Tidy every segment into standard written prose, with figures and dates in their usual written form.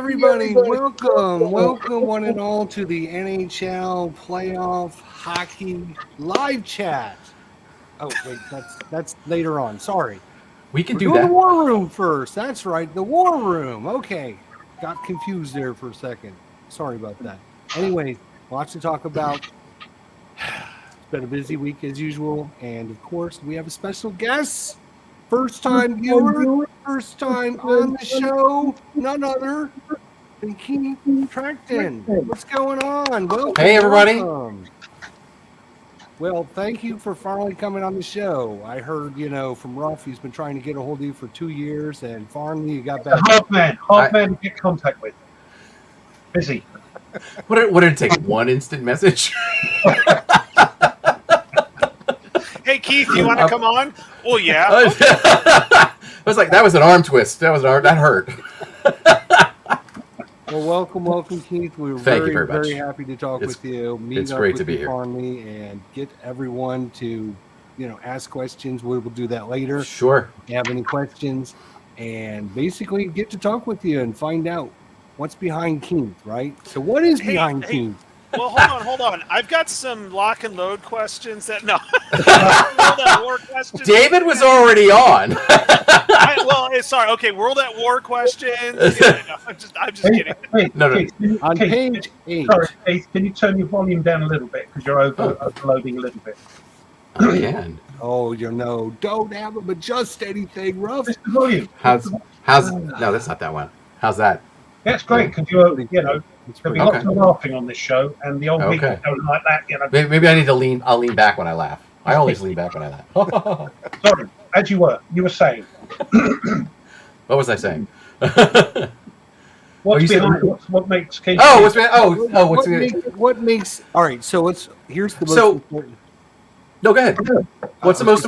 everybody. Welcome one and all to the NHL playoff hockey live chat. Oh wait, that's later on. Sorry. We can We're do going that. to War Room first. That's right, the War Room. Okay, got confused there for a second. Sorry about that. Anyways, lots to talk about. It's been a busy week as usual, and of course, we have a special guest. First time viewer, first time on the show, none other than Keith Tracton. What's going on? Welcome. Hey, everybody. Welcome. Well, thank you for finally coming on the show. I heard, from Ruff, he's been trying to get a hold of you for 2 years, and finally you got back. Hard man to get contact with. Busy. What did it take? One instant message? Hey, Keith, you want to come on? Oh, yeah. I was like, that was an arm twist. That hurt. Well, welcome, Keith. We're Thank you very very much. happy to talk with you. It's great to be here. Finally, and get everyone to, ask questions. We will do that later. Sure. If you have any questions, and basically get to talk with you and find out what's behind Keith, right? So what is behind Keith? Well, hold on. I've got some lock and load questions World at War questions. David was already on. Sorry. Okay, World at War questions. I'm just kidding. No. On page 8. Sorry, Keith, can you turn your volume down a little bit because you're overloading a little bit? I can. Oh, don't have them adjust anything, Ruff. Just the volume. How's no, that's not that one. How's that? That's great because there'll be lots of laughing on this show, and the old people don't like that. Maybe I need to lean. I'll lean back when I laugh. I always lean back when I laugh. Sorry, as you were saying. What was I saying? What makes Keith? What makes? All right, so here's the most important. No, go ahead. What's the most?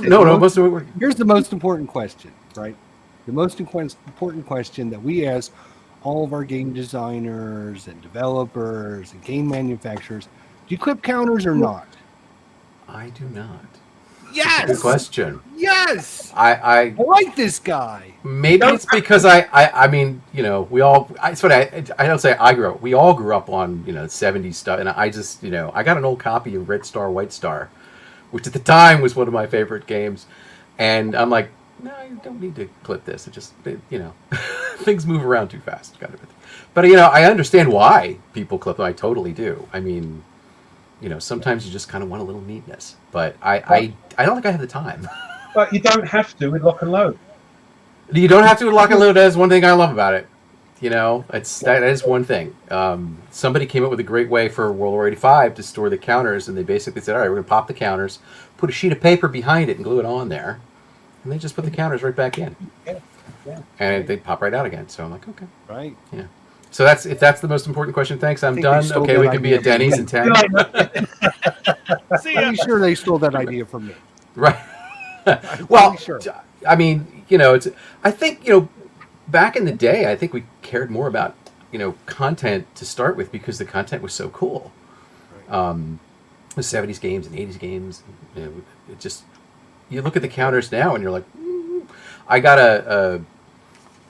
Here's the most important question, right? The most important question that we ask all of our game designers and developers and game manufacturers: do you clip counters or not? I do not. Yes. Good question. Yes. I like this guy. Maybe it's because I mean, we all. It's funny. I don't say I grew up. We all grew up on 70s stuff, and I just I got an old copy of Red Star, White Star, which at the time was one of my favorite games, and I'm like, no, you don't need to clip this. It just things move around too fast. But I understand why people clip them. I totally do. I mean, sometimes you just kind of want a little neatness, but I don't think I have the time. But you don't have to with lock and load. You don't have to with lock and load. That's one thing I love about it. That is one thing. Somebody came up with a great way for World War 85 to store the counters, and they basically said, all right, we're going to pop the counters, put a sheet of paper behind it, and glue it on there, and they just put the counters right back in. Yeah. And they pop right out again. So I'm like, okay. Right. Yeah. So if that's the most important question, thanks. I'm done. Okay, we can be at Denny's in 10. I'm sure they stole that idea from me. Right. Well, sure. I mean, I think, back in the day, I think we cared more about, content to start with because the content was so cool. Right. The 70s games and 80s games, it just, you look at the counters now and you're like,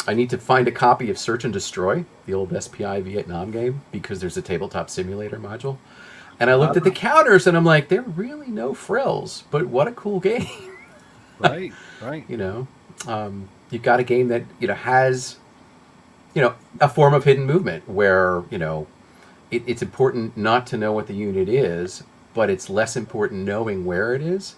I need to find a copy of Search and Destroy, the old SPI Vietnam game, because there's a tabletop simulator module. And I looked at the counters and I'm like, they're really no frills, but what a cool game. Right. You've got a game that, has, a form of hidden movement where, it's important not to know what the unit is, but it's less important knowing where it is.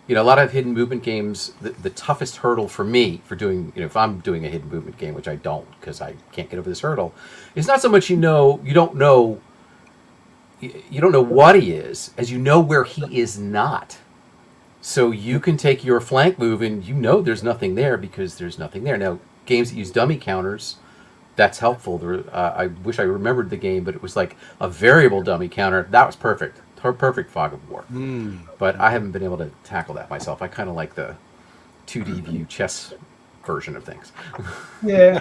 A lot of hidden movement games, the toughest hurdle for me for doing, if I'm doing a hidden movement game, which I don't because I can't get over this hurdle, is not so much you don't know what he is, as you know where he is not. So you can take your flank move and there's nothing there because there's nothing there. Now, games that use dummy counters, that's helpful. I wish I remembered the game, but it was like a variable dummy counter. That was perfect. Perfect Fog of War. But I haven't been able to tackle that myself. I kind of like the 2D view chess version of things. Yeah.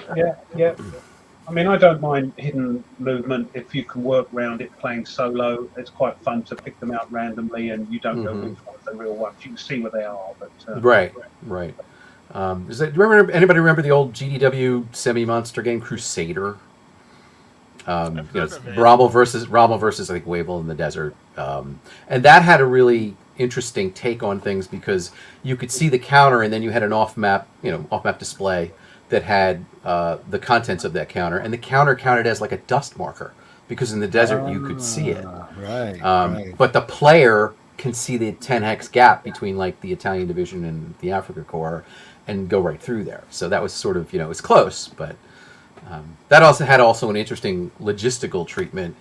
I mean, I don't mind hidden movement if you can work around it playing solo. It's quite fun to pick them out randomly, and you don't know which one's the real ones. You can see where they are. But right. Anybody remember the old GDW semi-monster game Crusader? I've heard of it. Rommel versus I think Wavell in the desert, and that had a really interesting take on things because you could see the counter, and then you had an off map display that had the contents of that counter, and the counter counted as like a dust marker because in the desert you could see it. Right. But the player can see the 10 hex gap between like the Italian division and the Africa Corps and go right through there. So that was sort of, it's close, but that also had an interesting logistical treatment.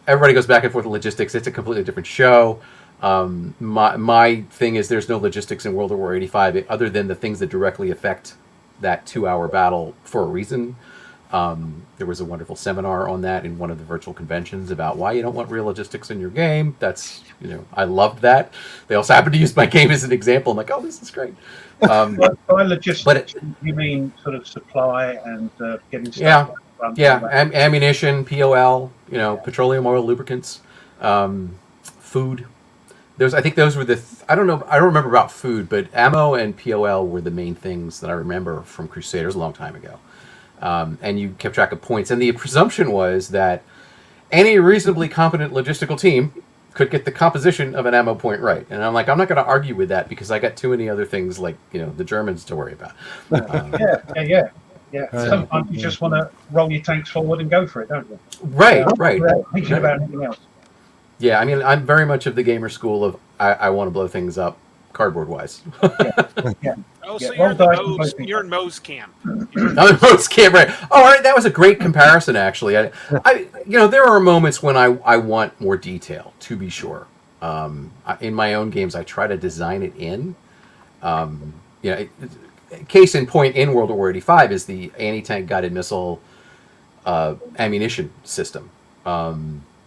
Everybody goes back and forth with logistics. It's a completely different show. My thing is there's no logistics in World War 85 other than the things that directly affect that 2-hour battle for a reason. There was a wonderful seminar on that in one of the virtual conventions about why you don't want real logistics in your game. That's, I loved that. They also happened to use my game as an example. I'm like, oh, this is great. By logistics, you mean sort of supply and getting stuff? Ammunition, POL, petroleum oil, lubricants, food. I think those were I don't remember about food, but ammo and POL were the main things that I remember from Crusaders a long time ago. And you kept track of points. And the presumption was that any reasonably competent logistical team could get the composition of an ammo point right. And I'm like, I'm not going to argue with that because I got too many other things like, the Germans to worry about. Yeah. Sometimes you just want to roll your tanks forward and go for it, don't you? Right. Thinking about anything else. Yeah, I mean, I'm very much of the gamer school of I want to blow things up cardboard-wise. Yeah. Oh, so Yeah. you're in Moe's camp. I'm in Moe's camp, right? Oh, all right, that was a great comparison, actually. There are moments when I want more detail, to be sure. In my own games, I try to design it in. Case in point, in World War 85 is the anti-tank guided missile ammunition system.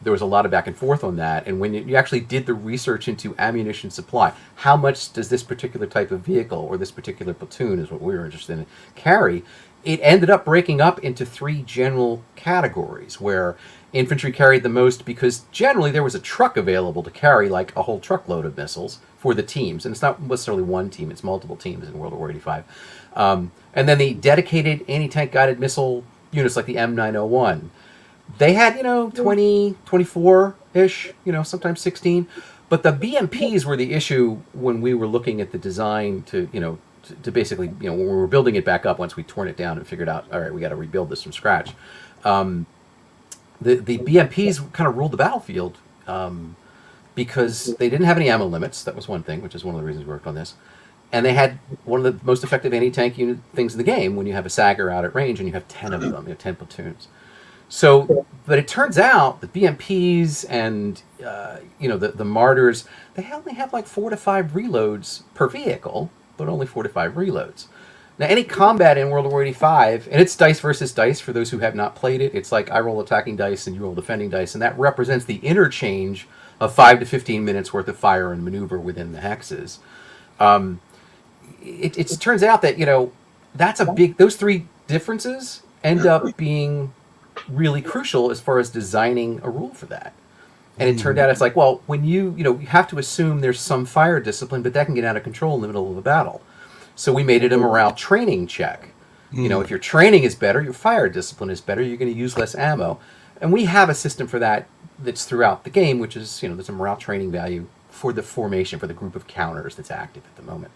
There was a lot of back and forth on that, and when you actually did the research into ammunition supply, how much does this particular type of vehicle or this particular platoon, is what we were interested in, carry, it ended up breaking up into 3 general categories, where infantry carried the most because generally there was a truck available to carry like a whole truckload of missiles for the teams, and it's not necessarily one team, it's multiple teams in World War 85. And then the dedicated anti-tank guided missile units like the M901, they had, 20, 24-ish, sometimes 16. But the BMPs were the issue when we were looking at the design to basically, when we were building it back up once we torn it down and figured out, all right, we got to rebuild this from scratch. The BMPs kind of ruled the battlefield because they didn't have any ammo limits. That was one thing, which is one of the reasons we worked on this. And they had one of the most effective anti-tank unit things in the game when you have a Sagger out at range and you have 10 of them, 10 platoons. So, but it turns out the BMPs and, the Martyrs, they only have like 4 to 5 reloads per vehicle, but only 4 to 5 reloads. Now, any combat in World War 85, and it's dice versus dice for those who have not played it, it's like I roll attacking dice and you roll defending dice, and that represents the interchange of 5 to 15 minutes worth of fire and maneuver within the hexes. It turns out that, that's those 3 differences end up being really crucial as far as designing a rule for that. And it turned out it's like, well, when you have to assume there's some fire discipline, but that can get out of control in the middle of a battle. So we made it a morale training check. If your training is better, your fire discipline is better, you're going to use less ammo. And we have a system for that that's throughout the game, which is, there's a morale training value for the formation, for the group of counters that's active at the moment.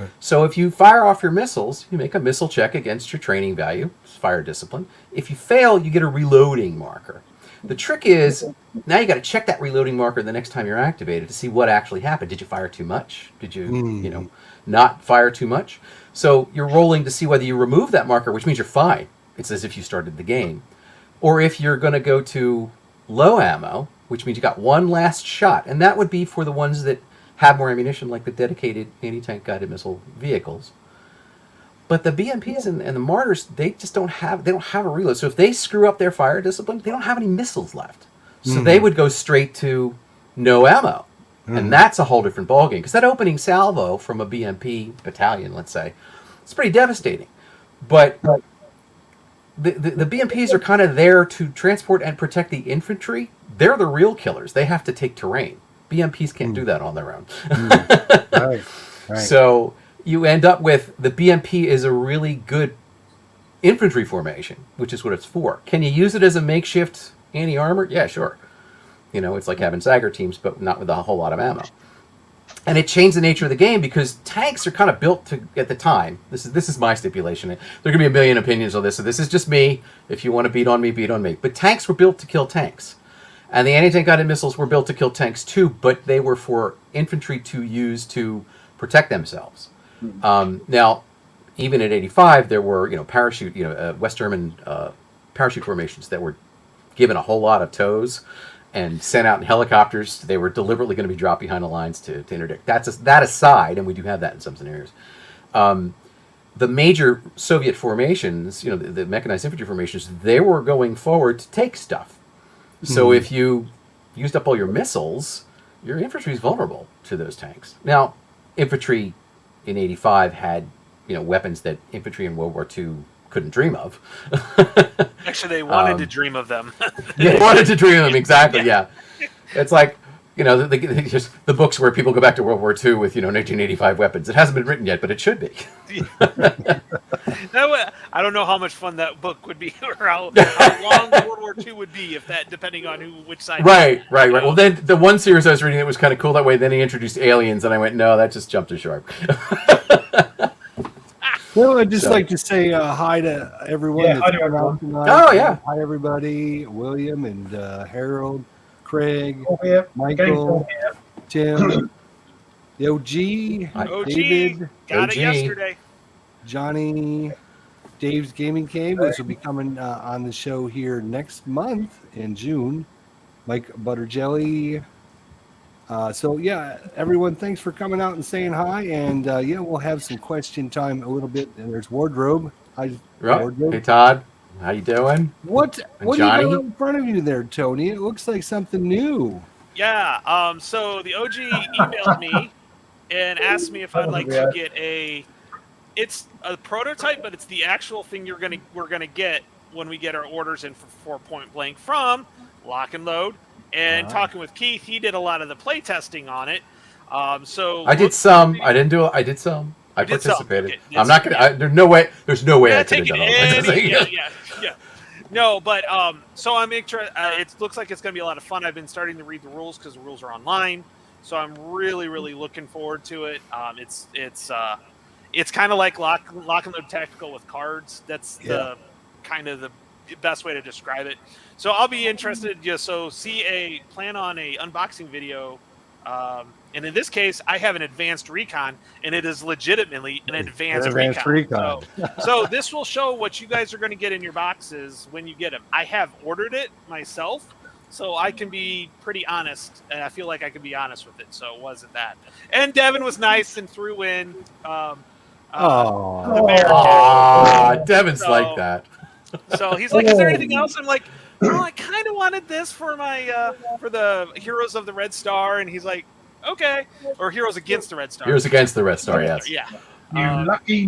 Right. So if you fire off your missiles, you make a missile check against your training value, fire discipline. If you fail, you get a reloading marker. The trick is, now you got to check that reloading marker the next time you're activated to see what actually happened. Did you fire too much? Did you, not fire too much? So you're rolling to see whether you remove that marker, which means you're fine. It's as if you started the game. Or if you're going to go to low ammo, which means you got one last shot. And that would be for the ones that have more ammunition, like the dedicated anti-tank guided missile vehicles. But the BMPs and the Martyrs, they don't have a reload. So if they screw up their fire discipline, they don't have any missiles left. So they would go straight to no ammo. And that's a whole different ballgame. Because that opening salvo from a BMP battalion, let's say, it's pretty devastating. But the BMPs are kind of there to transport and protect the infantry. They're the real killers. They have to take terrain. BMPs can't do that on their own. Right. So you end up with the BMP is a really good infantry formation, which is what it's for. Can you use it as a makeshift anti-armor? Yeah, sure. You know, it's like having Stagger teams, but not with a whole lot of ammo. And it changed the nature of the game because tanks are kind of built to, at the time, this is my stipulation. There are going to be a million opinions on this, so this is just me. If you want to beat on me, beat on me. But tanks were built to kill tanks. And the anti-tank guided missiles were built to kill tanks too, but they were for infantry to use to protect themselves. Now, even at 85, there were, parachute, West German parachute formations that were given a whole lot of tows and sent out in helicopters. They were deliberately going to be dropped behind the lines to interdict. That aside, and we do have that in some scenarios. The major Soviet formations, the mechanized infantry formations, they were going forward to take stuff. So if you used up all your missiles, your infantry is vulnerable to those tanks. Now, infantry in 85 had, weapons that infantry in World War II couldn't dream of. Actually, they wanted to dream of them. They wanted to dream of them, exactly, yeah. It's like, the books where people go back to World War II with, 1985 weapons. It hasn't been written yet, but it should be. I don't know how much fun that book would be, or how long World War II would be, depending on which side. Right. Well, then the one series I was reading, it was kind of cool that way. Then he introduced aliens, and I went, no, that just jumped too sharp. Well, I'd just like to say hi to everyone. Yeah, that's hi to come out everyone. tonight. Oh, yeah. Hi, everybody. William and Harold, Craig, All here. Michael, Game's all Tim, the OG, OG, David, got OG. it yesterday. Johnny, Dave's Gaming Cave, which will be coming on the show here next month in June. Mike Butterjelly. So, yeah, everyone, thanks for coming out and saying hi. And, we'll have some question time a little bit. And there's Wardrobe. Hi, Right. Wardrobe. Hey, Todd. How you doing? What do you Johnny? got in front of you there, Tony? It looks like something new. Yeah. So the OG emailed me and asked me if I'd like to get it's a prototype, but it's the actual thing we're gonna get when we get our orders in for 4 Point Blank from Lock and Load. And talking with Keith, he did a lot of the play testing on it. So I did some. I didn't do it. I did some. I did some. participated. Okay, I'm not gonna. There's no way. There's no way I could have take done it all any, that. yeah. No, but so I'm interested. It looks like it's going to be a lot of fun. I've been starting to read the rules because the rules are online, so I'm really, really looking forward to it. It's kind of like lock and load tactical with cards. That's the kind of the best way to describe it. So I'll be interested. Plan on a unboxing video. And in this case, I have an advanced recon, and it is legitimately an advanced recon. So this will show what you guys are going to get in your boxes when you get them. I have ordered it myself, so I can be pretty honest, and I feel like I can be honest with it. So it wasn't that. And Devin was nice and threw in the Bear. Devin's like that. So he's like, "Is there anything else?" I'm like, "Oh, I kind of wanted this for my for the Heroes of the Red Star," and he's like, "Okay," or Heroes Against the Red Star. Heroes Against the Red Star, yes. Yeah. You lucky,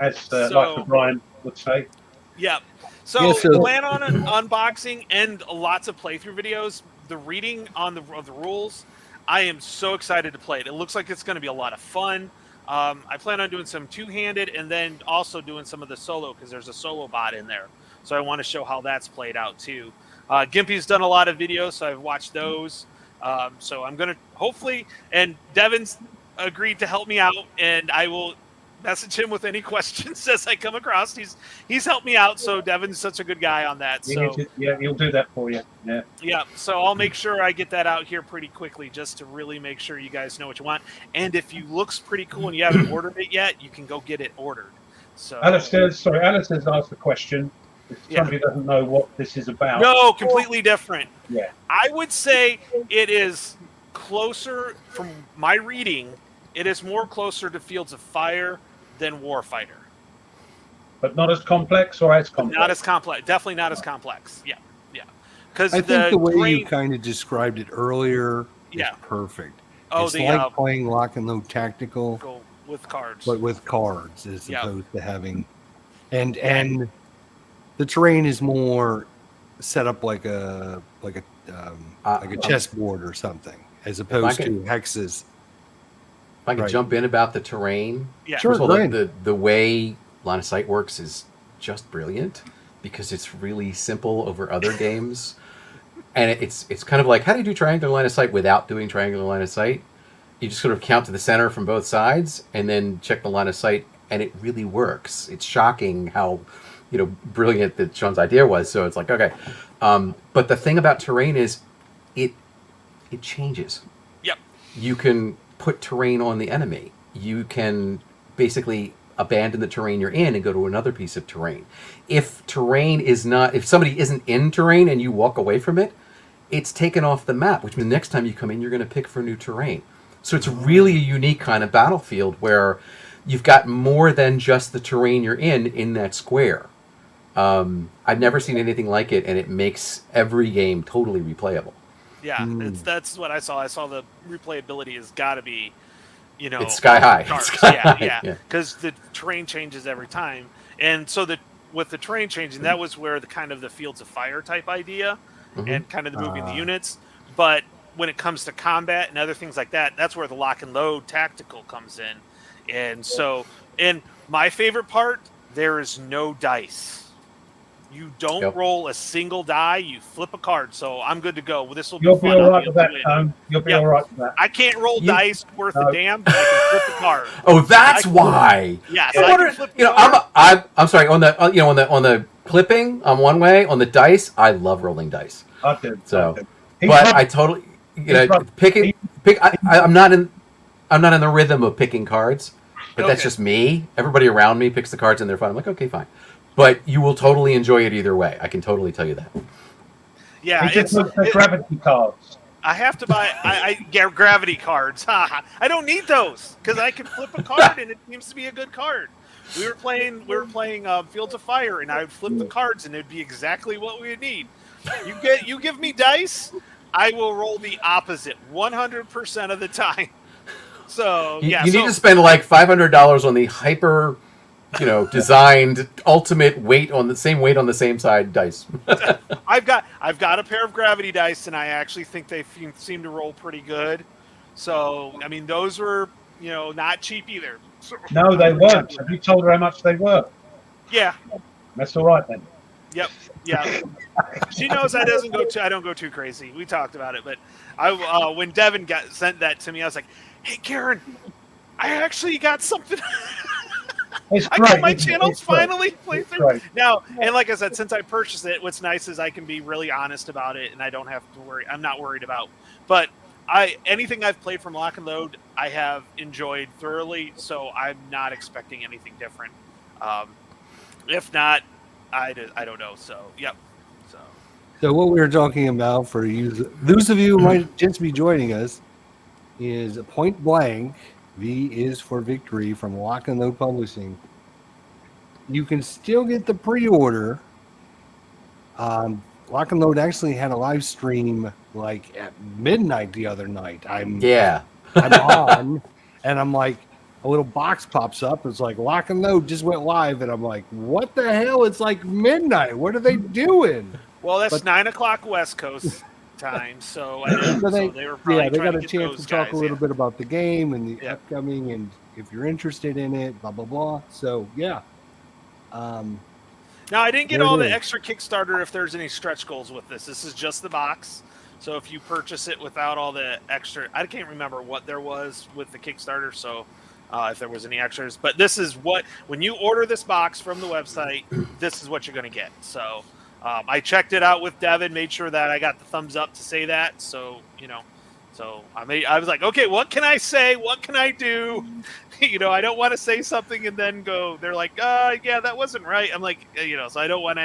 as like Brian would say. Yeah. So plan on an unboxing and lots of playthrough videos. The reading on the rules, I am so excited to play it. It looks like it's going to be a lot of fun. I plan on doing some two-handed and then also doing some of the solo because there's a solo bot in there. So I want to show how that's played out too. Gimpy's done a lot of videos, so I've watched those. So I'm going to hopefully, and Devin's agreed to help me out, and I will message him with any questions as I come across. He's helped me out, so Devin's such a good guy on that. So he'll do that for you. Yeah. So I'll make sure I get that out here pretty quickly, just to really make sure you guys know what you want. And if you looks pretty cool and you haven't ordered it yet, you can go get it ordered. So Alistair's asked a question. If somebody doesn't know what this is about. No, completely different. Yeah. I would say it is closer, from my reading, it is more closer to Fields of Fire than Warfighter. But not as complex or as complex? Not as complex. Definitely not as complex. Yeah. Because I think the way you kind of described it earlier is perfect. It's like playing Lock and Load Tactical with cards, but with cards as opposed to having, and the terrain is more set up like a chessboard or something, as opposed to hexes. If I could jump in about the terrain. Yeah. Sure. The way Line of Sight works is just brilliant because it's really simple over other games. And it's kind of like, how do you do triangular line of sight without doing triangular line of sight? You just sort of count to the center from both sides and then check the line of sight, and it really works. It's shocking how, brilliant that Sean's idea was. So it's like, okay. But the thing about terrain is it changes. Yep. You can put terrain on the enemy. You can basically abandon the terrain you're in and go to another piece of terrain. If somebody isn't in terrain and you walk away from it, it's taken off the map, which means next time you come in, you're going to pick for new terrain. So it's really a unique kind of battlefield where you've got more than just the terrain you're in that square. I've never seen anything like it, and it makes every game totally replayable. Yeah, that's what I saw. I saw the replayability has got to be, it's sky high. Yeah, because the terrain changes every time, and so with the terrain changing, that was where the Fields of Fire type idea, and kind of the moving the units. But when it comes to combat and other things like that, that's where the lock and load tactical comes in. And so, and my favorite part, there is no dice. You don't roll a single die. You flip a card. So I'm good to go. Well, this will be fun. You'll be all right with that, Tom. You'll be all right with that. I can't roll dice worth a damn, but I can flip a card. Oh, that's why. Yes, I can flip I'm sorry. On the clipping, on one way, on the dice, I love rolling dice. I did. So, but I totally, I'm not in the rhythm of picking cards, but that's just me. Everybody around me picks the cards and they're fine. I'm like, okay, fine. But you will totally enjoy it either way. I can totally tell you that. Yeah, it's the gravity cards. I have to buy. I get gravity cards. I don't need those because I can flip a card and it seems to be a good card. We were playing Fields of Fire, and I would flip the cards and it'd be exactly what we would need. You give me dice, I will roll the opposite 100% of the time. So you need to spend like $500 on the hyper, designed ultimate weight on the same side dice. I've got a pair of gravity dice, and I actually think they seem to roll pretty good. So I mean, those were not cheap either. No, they weren't. Have you told her how much they were? Yeah. That's all right then. Yep. Yeah. She knows I don't go too crazy. We talked about it, but when Devin sent that to me, I was like, "Hey, Karen, I actually got something." I got my channels finally played through now, and like I said, since I purchased it, what's nice is I can be really honest about it, and I don't have to worry. I'm not worried about. But anything I've played from Lock and Load, I have enjoyed thoroughly, so I'm not expecting anything different. If not, I don't know. So yep. So what we were talking about for those of you who might just be joining us is Point Blank. V is for Victory from Lock and Load Publishing. You can still get the pre-order. Lock and Load actually had a live stream like at midnight the other night. I'm on, and I'm like, a little box pops up. It's like Lock and Load just went live, and I'm like, what the hell? It's like midnight. What are they doing? Well, that's 9 o'clock West Coast time, so they were probably they got a chance to talk a little bit about the game and the upcoming, and if you're interested in it, blah blah blah. So yeah. Now I didn't get all the extra Kickstarter if there's any stretch goals with this. This is just the box. So if you purchase it without all the extra, I can't remember what there was with the Kickstarter. So if there was any extras, but this is when you order this box from the website, this is what you're going to get. So. I checked it out with Devin, made sure that I got the thumbs up to say that. So, I was like, okay, what can I say? What can I do? I don't want to say something and then they're like, yeah, that wasn't right. I'm like, so I don't want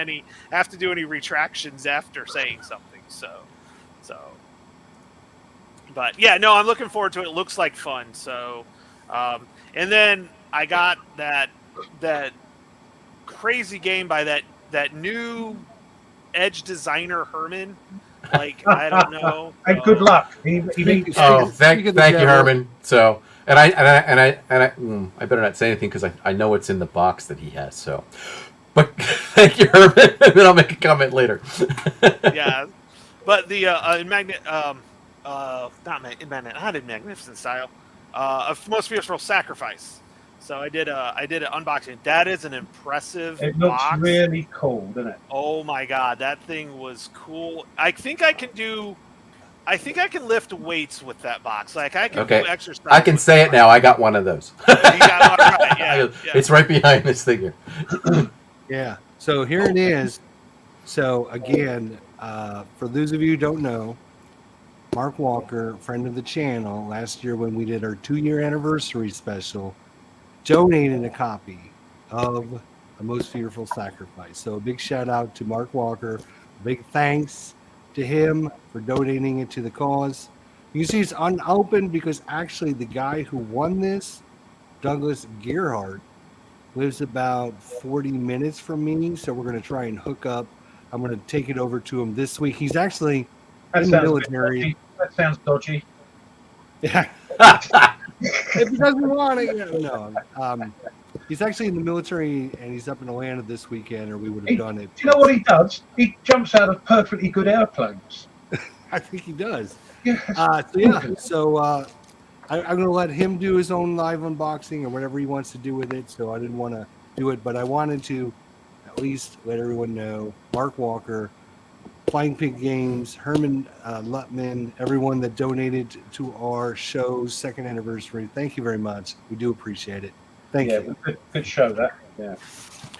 have to do any retractions after saying something. So, but yeah, no, I'm looking forward to it. It looks like fun. So, and then I got that crazy game by that new Edge designer Herman, like I don't know. And good luck. Thank you, Herman. So, and I better not say anything because I know what's in the box that he has. So, but thank you, Herman, and then I'll make a comment later. Yeah, but the not in Magnificent Style, of Most Fearful Sacrifice. So I did an unboxing. That is an impressive It looks box. really cool, doesn't it? Oh my god, that thing was cool. I think I can lift weights with that box. Like I can do exercise. I can say it now. I got one of those. You got one, right? Yeah. It's right behind this thing here. Yeah. So here it is. So again, for those of you who don't know, Mark Walker, friend of the channel, last year when we did our 2-year anniversary special, donated a copy of A Most Fearful Sacrifice. So a big shout out to Mark Walker. Big thanks to him for donating it to the cause. You can see it's unopened because actually the guy who won this, Douglas Gearhart, lives about 40 minutes from me. So we're going to try and hook up. I'm going to take it over to him this week. He's actually in the military. That sounds dodgy. Yeah. If he doesn't want it, no. He's actually in the military and he's up in Atlanta this weekend, or we would have done it. Do you know what he does? He jumps out of perfectly good airplanes. I think he does. Yes. So I'm going to let him do his own live unboxing or whatever he wants to do with it. So I didn't want to do it, but I wanted to at least let everyone know Mark Walker, Flying Pig Games, Herman Lutman, everyone that donated to our show's 2nd anniversary. Thank you very much. We do appreciate it. Thank you. Good show, that. Yeah.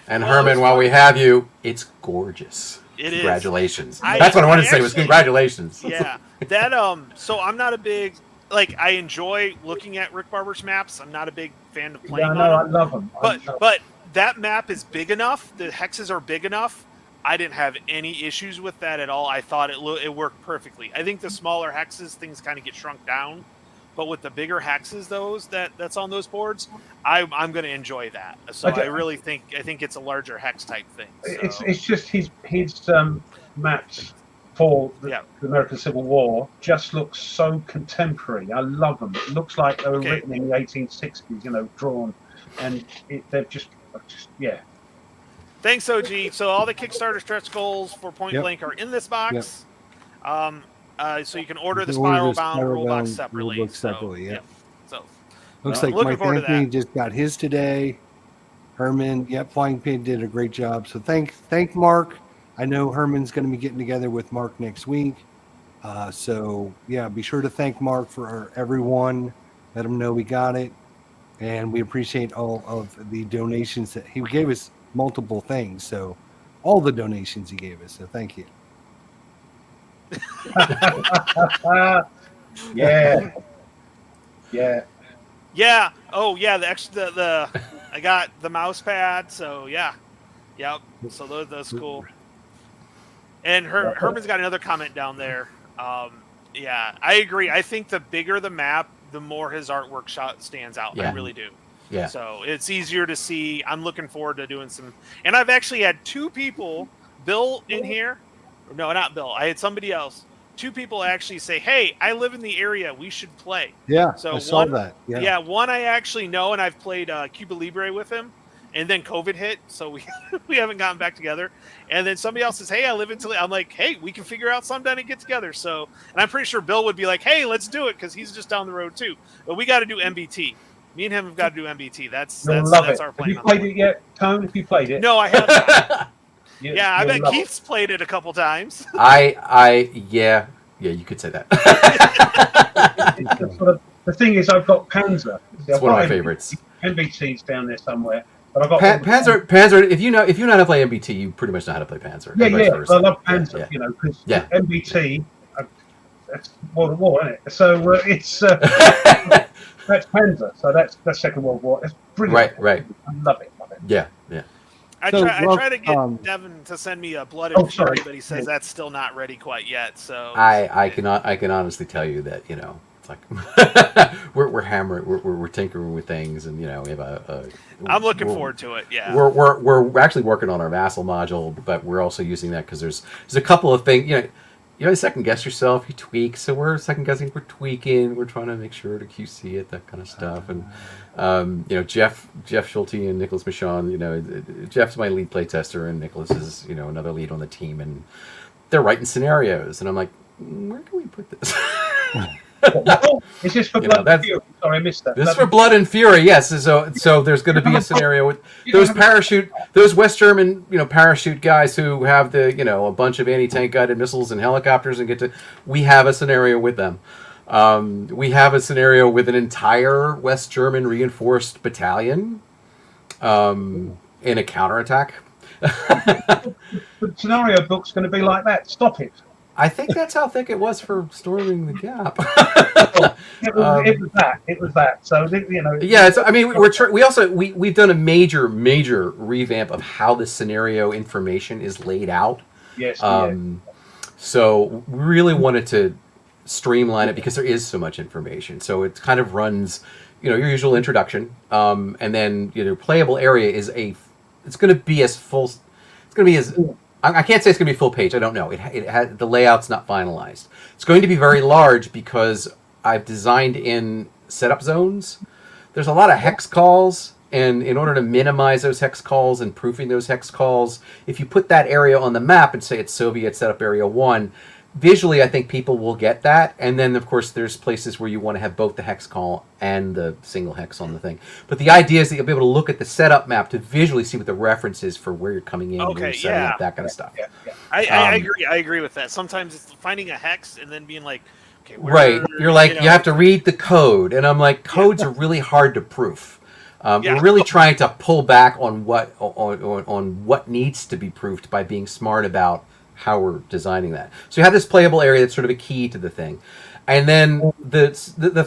And Herman, while we have you, it's gorgeous. It Congratulations. is. That's what I wanted to say was congratulations. Yeah. That so I'm not a big I enjoy looking at Rick Barber's maps. I'm not a big fan of playing on them. I love them. But that map is big enough. The hexes are big enough. I didn't have any issues with that at all. I thought it worked perfectly. I think the smaller hexes, things kind of get shrunk down. But with the bigger hexes, that's on those boards, I'm going to enjoy that. So I really think it's a larger hex type thing. So. It's just his maps for the American Civil War just look so contemporary. I love them. It looks like they were written in the 1860s, drawn, and they're just yeah. Thanks, OG. So all the Kickstarter stretch goals for Point Blank are in this box. So you can order the Spiral Bound rule box separately. So looks like Mike Anthony just got his today. Herman, Flying Pig did a great job. So thank Mark. I know Herman's going to be getting together with Mark next week. Be sure to thank Mark for everyone. Let him know we got it. And we appreciate all of the donations that he gave us. Multiple things, so all the donations he gave us, so thank you. Yeah. Oh yeah, the I got the mouse pad, so so that's cool. And Herman's got another comment down there. I agree. I think the bigger the map, the more his artwork stands out. I really do. Yeah. So it's easier to see. I'm looking forward to doing some. And I've actually had 2 people, Bill in here. No, not Bill. I had somebody else. 2 people actually say, "Hey, I live in the area. We should play." Yeah. So I saw that. Yeah. One I actually know, and I've played Cuba Libre with him. And then COVID hit, so we haven't gotten back together. And then somebody else says, "Hey, I live in Toledo." I'm like, "Hey, we can figure out sometime to get together." So, and I'm pretty sure Bill would be like, "Hey, let's do it," because he's just down the road too. But we got to do MBT. Me and him have got to do MBT. That's our plan. Have you played it yet, Tone? Have you played it? No, I haven't. I bet Keith's played it a couple times. Yeah, you could say that. The thing is, I've got Panzer. It's one of my favorites. MBT's down there somewhere. But I've got Panzer. If you know how to play MBT, you pretty much know how to play Panzer. Yeah. I love Panzer. Because MBT, that's World of War, isn't it? So it's that's Panzer. So that's Second World War. It's brilliant. Right. I love it. Yeah. I try to get Devin to send me a Blood and Fury, but he says that's still not ready quite yet. So I can honestly tell you that it's like we're hammering, we're tinkering with things, and we have a. I'm looking forward to it. Yeah, we're actually working on our vassal module, but we're also using that because there's a couple of things. You second guess yourself, you tweak. So we're second guessing, we're tweaking, we're trying to make sure to QC it, that kind of stuff. And Jeff Schulte and Nicholas Michon. Jeff's my lead play tester, and Nicholas is another lead on the team, and they're writing scenarios, and I'm like, where can we put this? Is this for You know, Blood and Fury? Sorry, I missed that. This is for Blood and Fury, yes. So there's going to be a scenario with those West German, parachute guys who have a bunch of anti-tank guided missiles and helicopters and we have a scenario with them. We have a scenario with an entire West German reinforced battalion in a counterattack. The scenario book's going to be like that. Stop it. I think that's how thick it was for Storming the Gap. It was that. So Yeah, we've done a major revamp of how the scenario information is laid out. Yes. So we really wanted to streamline it because there is so much information. So it kind of runs, your usual introduction, and then playable area it's going to be as full. It's going to be as I can't say it's going to be full page. I don't know. It had the layout's not finalized. It's going to be very large because I've designed in setup zones. There's a lot of hex calls, and in order to minimize those hex calls and proofing those hex calls, if you put that area on the map and say it's Soviet setup area 1, visually I think people will get that. And then of course there's places where you want to have both the hex call and the single hex on the thing. But the idea is that you'll be able to look at the setup map to visually see what the reference is for where you're coming in, where you're setting up, that kind of stuff. I agree. I agree with that. Sometimes it's finding a hex and then being like, okay, right. You're like, you have to read the code, and I'm like, codes are really hard to proof. We're really trying to pull back on what needs to be proofed by being smart about how we're designing that. So you have this playable area that's sort of a key to the thing. And then the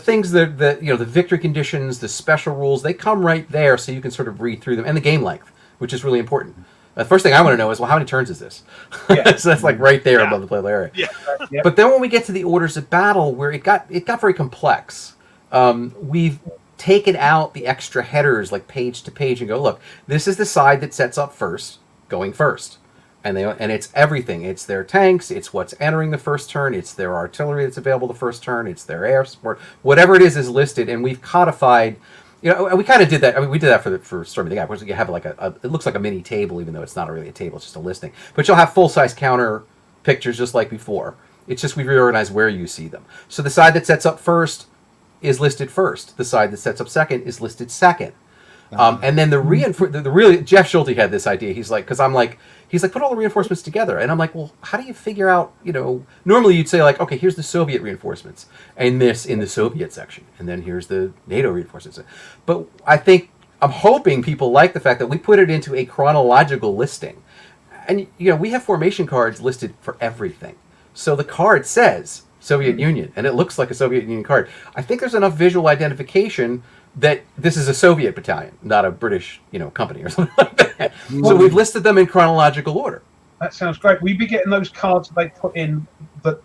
things that the victory conditions, the special rules, they come right there so you can sort of read through them, and the game length, which is really important. The first thing I want to know is, well, how many turns is this? Yeah. So that's like right there above the playable area. Yeah. But then when we get to the orders of battle, where it got very complex, we've taken out the extra headers like page to page and go, look, this is the side that sets up first, going first. And it's everything. It's their tanks. It's what's entering the first turn. It's their artillery that's available the first turn. It's their air support. Whatever it is listed. And we've codified. We kind of did that. I mean, we did that for Storming the Gap. Where you have like it looks like a mini table, even though it's not really a table. It's just a listing. But you'll have full size counter pictures just like before. It's just we've reorganized where you see them. So the side that sets up first is listed first. The side that sets up second is listed second. And then the really Jeff Schulte had this idea. He's like, put all the reinforcements together. And I'm like, well, how do you figure out, normally you'd say like, okay, here's the Soviet reinforcements and this in the Soviet section. And then here's the NATO reinforcements. But I'm hoping people like the fact that we put it into a chronological listing. And, we have formation cards listed for everything. So the card says Soviet Union and it looks like a Soviet Union card. I think there's enough visual identification that this is a Soviet battalion, not a British, company or something like that. So we've listed them in chronological order. That sounds great. Will you be getting those cards they put in that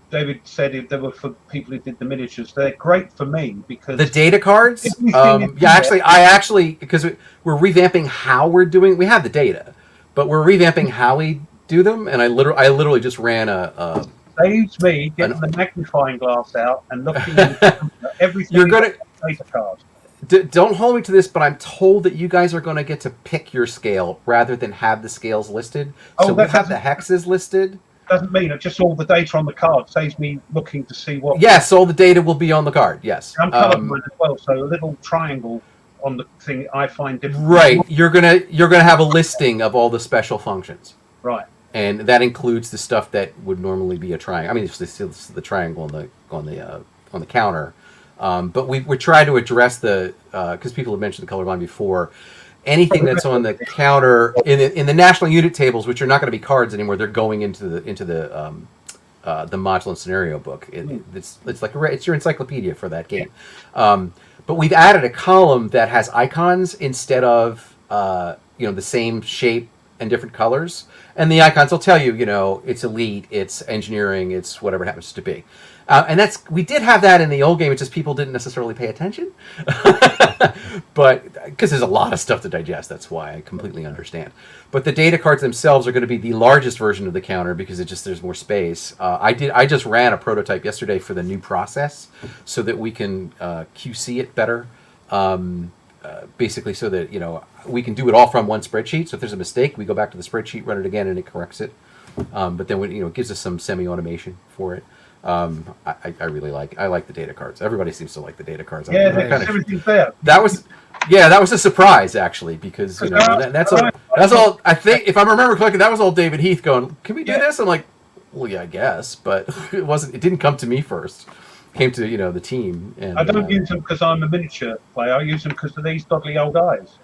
David said if they were for people who did the miniatures? They're great for me because the data cards. Because we're revamping how we're doing. We have the data, but we're revamping how we do them. And I literally just ran a saves me getting the magnifying glass out and looking at everything. You're gonna. Don't hold me to this, but I'm told that you guys are going to get to pick your scale rather than have the scales listed. So we have the hexes listed. Doesn't mean it's just all the data on the card. Saves me looking to see what. Yes, all the data will be on the card. Yes, I'm colorblind as well, so a little triangle on the thing I find different. Right, you're gonna have a listing of all the special functions. Right, and that includes the stuff that would normally be a triangle. I mean, it's the triangle on the counter. But we try to address because people have mentioned the colorblind before. Anything that's on the counter in the national unit tables, which are not going to be cards anymore, they're going into the modular scenario book. It's like it's your encyclopedia for that game. But we've added a column that has icons instead of the same shape and different colors. And the icons will tell you, it's elite, it's engineering, it's whatever it happens to be. And we did have that in the old game. It's just people didn't necessarily pay attention, but because there's a lot of stuff to digest. That's why I completely understand. But the data cards themselves are going to be the largest version of the counter because there's more space. I just ran a prototype yesterday for the new process so that we can QC it better. Basically, so that we can do it all from one spreadsheet. So if there's a mistake, we go back to the spreadsheet, run it again, and it corrects it. But then when it gives us some semi-automation for it. I really like the data cards. Everybody seems to like the data cards. Yeah, everything's there. That was a surprise actually, because that's all. I think if I remember correctly, that was all David Heath going, "Can we do this?" I'm like, "Well, yeah, I guess," but it wasn't. It didn't come to me first. It came to the team. And I don't use them because I'm a miniature player. I use them because of these dodgy old eyes.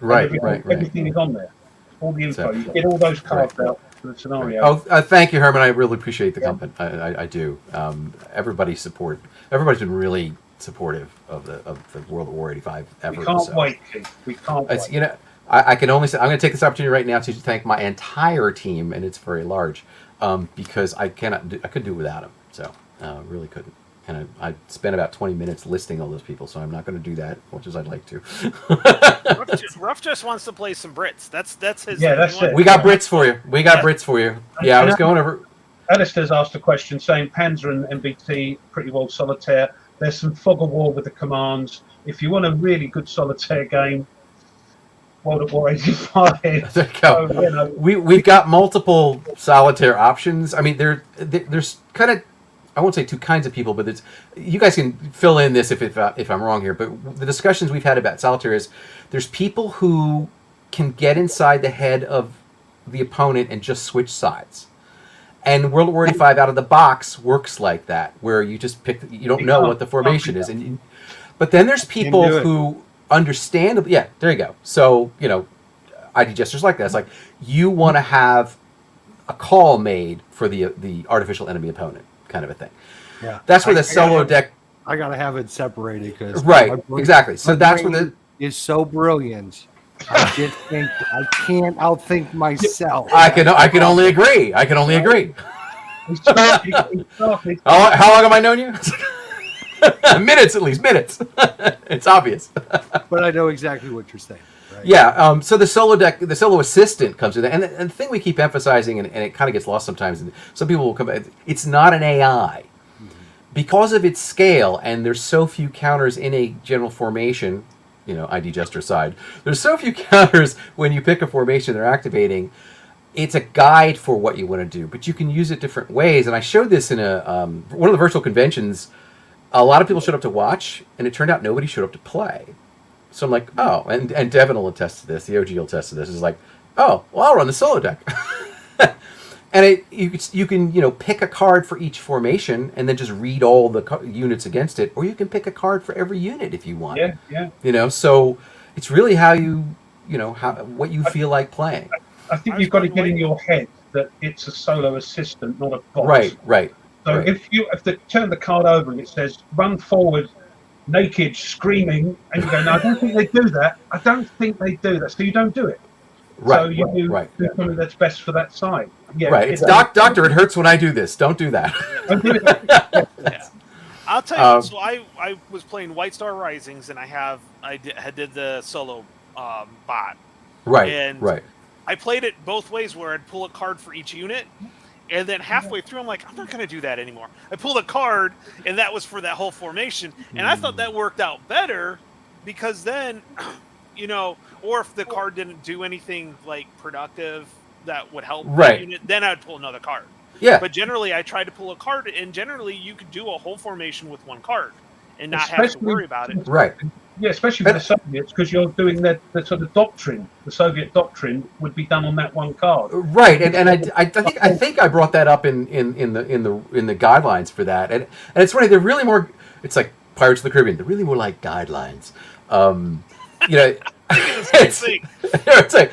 Right. Everything is on there. All the info. You get all those cards out for the scenario. Oh, thank you, Herman. I really appreciate the comment. I do. Everybody's been really supportive of the World War 85 effort. We can't wait, Keith. We can't wait. I can only say I'm going to take this opportunity right now to thank my entire team, and it's very large, because I couldn't do it without them. So really couldn't. And I spent about 20 minutes listing all those people, so I'm not going to do that as much as I'd like to. Ruff just wants to play some Brits. That's his. Yeah, that's it. We got Brits for you. Brits for you. Yeah, I was going over. Alistair's asked a question saying Panzer and MBT pretty well solitaire. There's some fog of war with the commands. If you want a really good solitaire game, World at War 85. There you go. So, we've got multiple solitaire options. I mean, there's kind of, I won't say two kinds of people, but you guys can fill in this if I'm wrong here. But the discussions we've had about solitaire is there's people who can get inside the head of the opponent and just switch sides. And World War 85 out of the box works like that, where you just you don't know what the formation is. But then there's people who understand. Yeah, there you go. So, ID gestures like that. It's like you want to have a call made for the artificial enemy opponent, kind of a thing. Yeah, that's where the solo deck. I gotta have it separated because exactly. So that's where the is so brilliant. I just think I can't outthink myself. I can only agree. How long have I known you? Minutes, at least minutes. It's obvious. But I know exactly what you're saying. Right? Yeah. So the solo deck, the solo assistant comes with it, and the thing we keep emphasizing, and it kind of gets lost sometimes. And some people will come. It's not an AI because of its scale, and there's so few counters in a general formation. ID gesture side. There's so few counters when you pick a formation they're activating. It's a guide for what you want to do, but you can use it different ways. And I showed this in one of the virtual conventions. A lot of people showed up to watch, and it turned out nobody showed up to play. So I'm like, oh, and Devin will attest to this. The OG will attest to this. It's like, oh, well, I'll run the solo deck. And you can pick a card for each formation and then just read all the units against it, or you can pick a card for every unit if you want. Yeah. So it's really how what you feel like playing. I think you've got to get in your head that it's a solo assistant, not a bot. Right. So if they turn the card over and it says run forward, naked, screaming, and you go, no, I don't think they do that. So you don't do it. Right. So you do something that's best for that side. Yeah, right. It's doctor. It hurts when I do this. Don't do that. Don't do it. Yeah. I'll tell you. So I was playing White Star Risings, and I did the solo bot. Right. And I played it both ways, where I'd pull a card for each unit, and then halfway through, I'm like, I'm not going to do that anymore. I pulled a card, and that was for that whole formation, and I thought that worked out better because then, or if the card didn't do anything like productive that would help the unit, then I'd pull another card. Yeah. But generally, I tried to pull a card, and generally, you could do a whole formation with one card and not have to worry about it. Right. Yeah, especially with the Soviets, because you're doing the sort of doctrine. The Soviet doctrine would be done on that one card. Right, and I think I brought that up in the guidelines for that, and it's funny. They're really more. It's like Pirates of the Caribbean. They're really more like guidelines. It's like,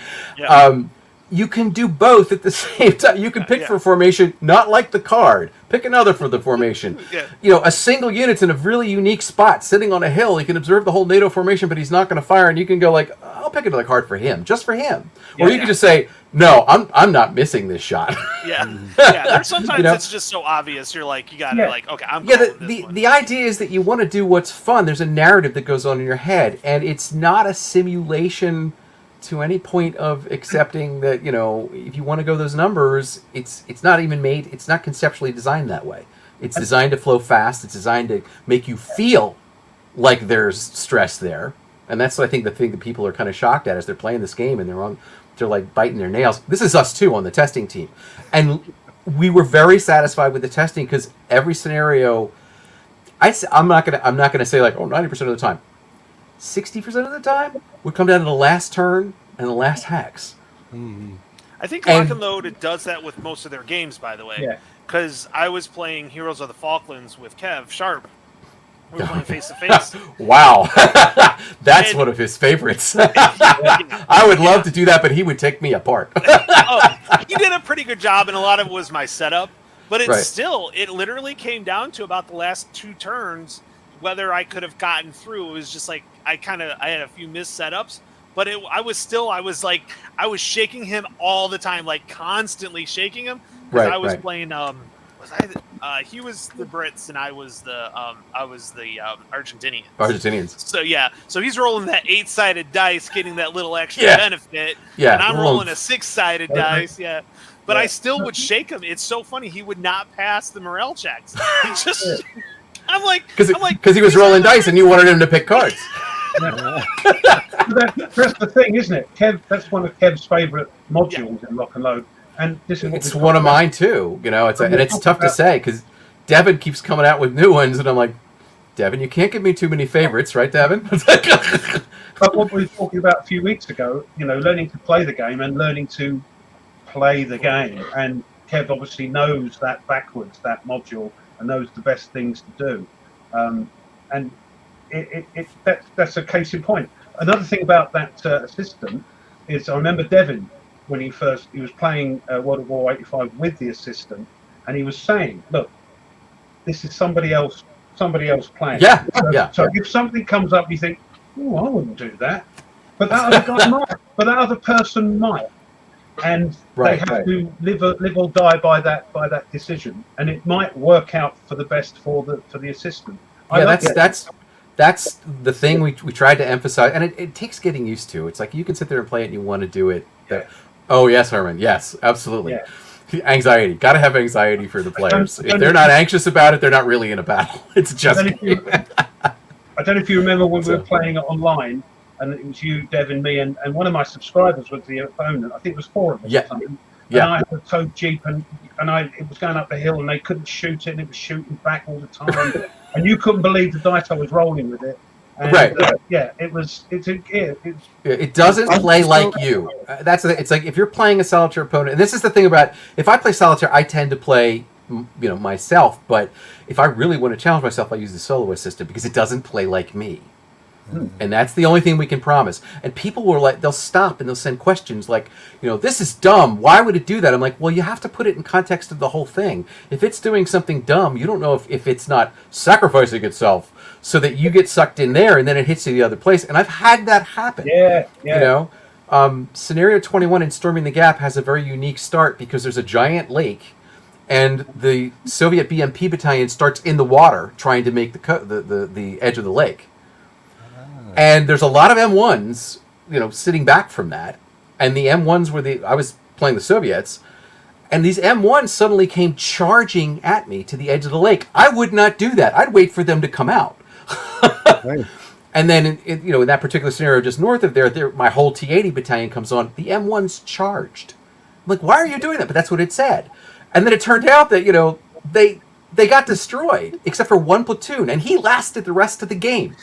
you can do both at the same time. You can pick for a formation, not like the card. Pick another for the formation. A single unit's in a really unique spot, sitting on a hill. He can observe the whole NATO formation, but he's not going to fire. And you can go like, I'll pick another card for him, just for him. Or you can just say, no, I'm not missing this shot. There's sometimes it's just so obvious. You're like, you got to okay, I'm. Yeah, the idea is that you want to do what's fun. There's a narrative that goes on in your head, and it's not a simulation to any point of accepting that, if you want to go those numbers, it's not even made, it's not conceptually designed that way. It's designed to flow fast. It's designed to make you feel like there's stress there. And that's, I think, the thing that people are kind of shocked at as they're playing this game and they're on they're like biting their nails. This is us too on the testing team, and we were very satisfied with the testing because every scenario, I'm not gonna say like 90% of the time, 60% of the time would come down to the last turn and the last hex. Mhm. I think Lock and Load does that with most of their games, by the way. Yeah. Because I was playing Heroes of the Falklands with Kev Sharp. We were playing face to face. Wow, that's one of his favorites. I would love to do that, but he would take me apart. He did a pretty good job, and a lot of it was my setup. But it's Right. still, it literally came down to about the last 2 turns whether I could have gotten through. It was just like I had a few missed setups, but I was shaking him all the time, like constantly shaking him. Right. I was right. playing. He was the Brits and I was the Argentinians. Argentinians. So yeah, so he's rolling that 8-sided dice, getting that little extra Yeah. benefit. Yeah, and I'm we're rolling a 6-sided dice. Yeah, but Yeah. I still would shake him. It's so funny. He would not pass the morale checks. He just. I'm like, because he was rolling dice and you wanted him to pick cards. That's the thing, isn't it? Kev, that's one of Kev's favourite modules in Lock and Load, and this is what It's one of mine too. You know, and it's tough to say because Devin keeps coming out with new ones, and I'm like, Devin, you can't give me too many favorites, right, Devin? But what we were talking about a few weeks ago, you know, learning to play the game and learning to play the game, and Kev obviously knows that backwards, that module, and knows the best things to do, and that's a case in point. Another thing about that assistant is I remember Devin when he was playing World of War 85 with the assistant, and he was saying, "Look, this is somebody else playing." Yeah, So, yeah. So if something comes up, you think, "Oh, I wouldn't do that," but that other guy might. But that other person might, and Right, they have to live or die by that decision, and it might work out for the best for the assistant. Yeah, that's the thing we tried to emphasize, and it takes getting used to. It's like you can sit there and play it and you want to do it. Oh yes, Herman. Yes, absolutely. Yeah. Anxiety. Got to have anxiety for the players. If they're not anxious about it, they're not really in a battle. It's just. I don't know if you remember when we were playing it online, and it was you, Devin, me, and one of my subscribers was the opponent. I think it was 4 of us. Yeah. Or something. Yeah. And I had a tow jeep, and it was going up the hill, and they couldn't shoot it, and it was shooting back all the time, and you couldn't believe the dice I was rolling with it. And, Right. It doesn't play like you. It's like if you're playing a solitaire opponent, and this is the thing about if I play solitaire, I tend to play, myself. But if I really want to challenge myself, I use the solo assistant because it doesn't play like me. And that's the only thing we can promise. And people will they'll stop and they'll send questions like, this is dumb. Why would it do that? I'm like, well, you have to put it in context of the whole thing. If it's doing something dumb, you don't know if it's not sacrificing itself so that you get sucked in there and then it hits you the other place. And I've had that happen. Yeah. Scenario 21 in Storming the Gap has a very unique start because there's a giant lake and the Soviet BMP battalion starts in the water trying to make the edge of the lake. And there's a lot of M1s, sitting back from that. And the M1s I was playing the Soviets, and these M1s suddenly came charging at me to the edge of the lake. I would not do that. I'd wait for them to come out. Right. And then, in that particular scenario just north of there, my whole T-80 battalion comes on. The M1s charged. I'm like, why are you doing that? But that's what it said. And then it turned out that, they got destroyed, except for one platoon, and he lasted the rest of the game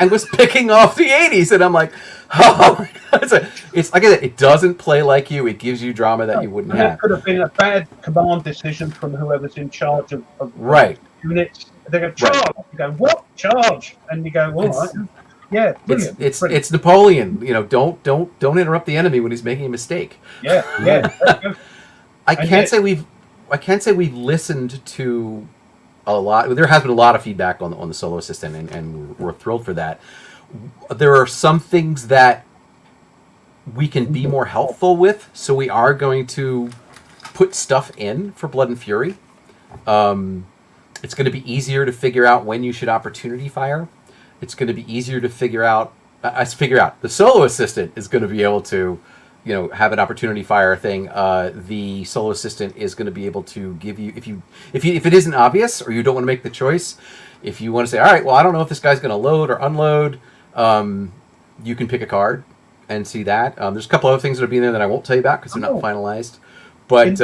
and was picking off the 80s. And I'm like, oh my God. It's like I said, it doesn't play like you. It gives you drama that you wouldn't have. It could have been a bad command decision from whoever's in charge of Right. units. They go, charge. Right. You go, what? Charge. And you go, all right. Yeah, brilliant. It's Napoleon. Don't interrupt the enemy when he's making a mistake. Yeah. I can't say we've listened to a lot. There has been a lot of feedback on the solo assistant, and we're thrilled for that. There are some things that we can be more helpful with, so we are going to put stuff in for Blood and Fury. It's going to be easier to figure out when you should opportunity fire. It's going to be easier to figure out. The solo assistant is going to be able to, have an opportunity fire thing. The solo assistant is going to be able to give you if it isn't obvious or you don't want to make the choice. If you want to say, all right, well, I don't know if this guy's going to load or unload, you can pick a card, and see that. There's a couple other things that will be in there that I won't tell you about because they're not Oh. finalized. But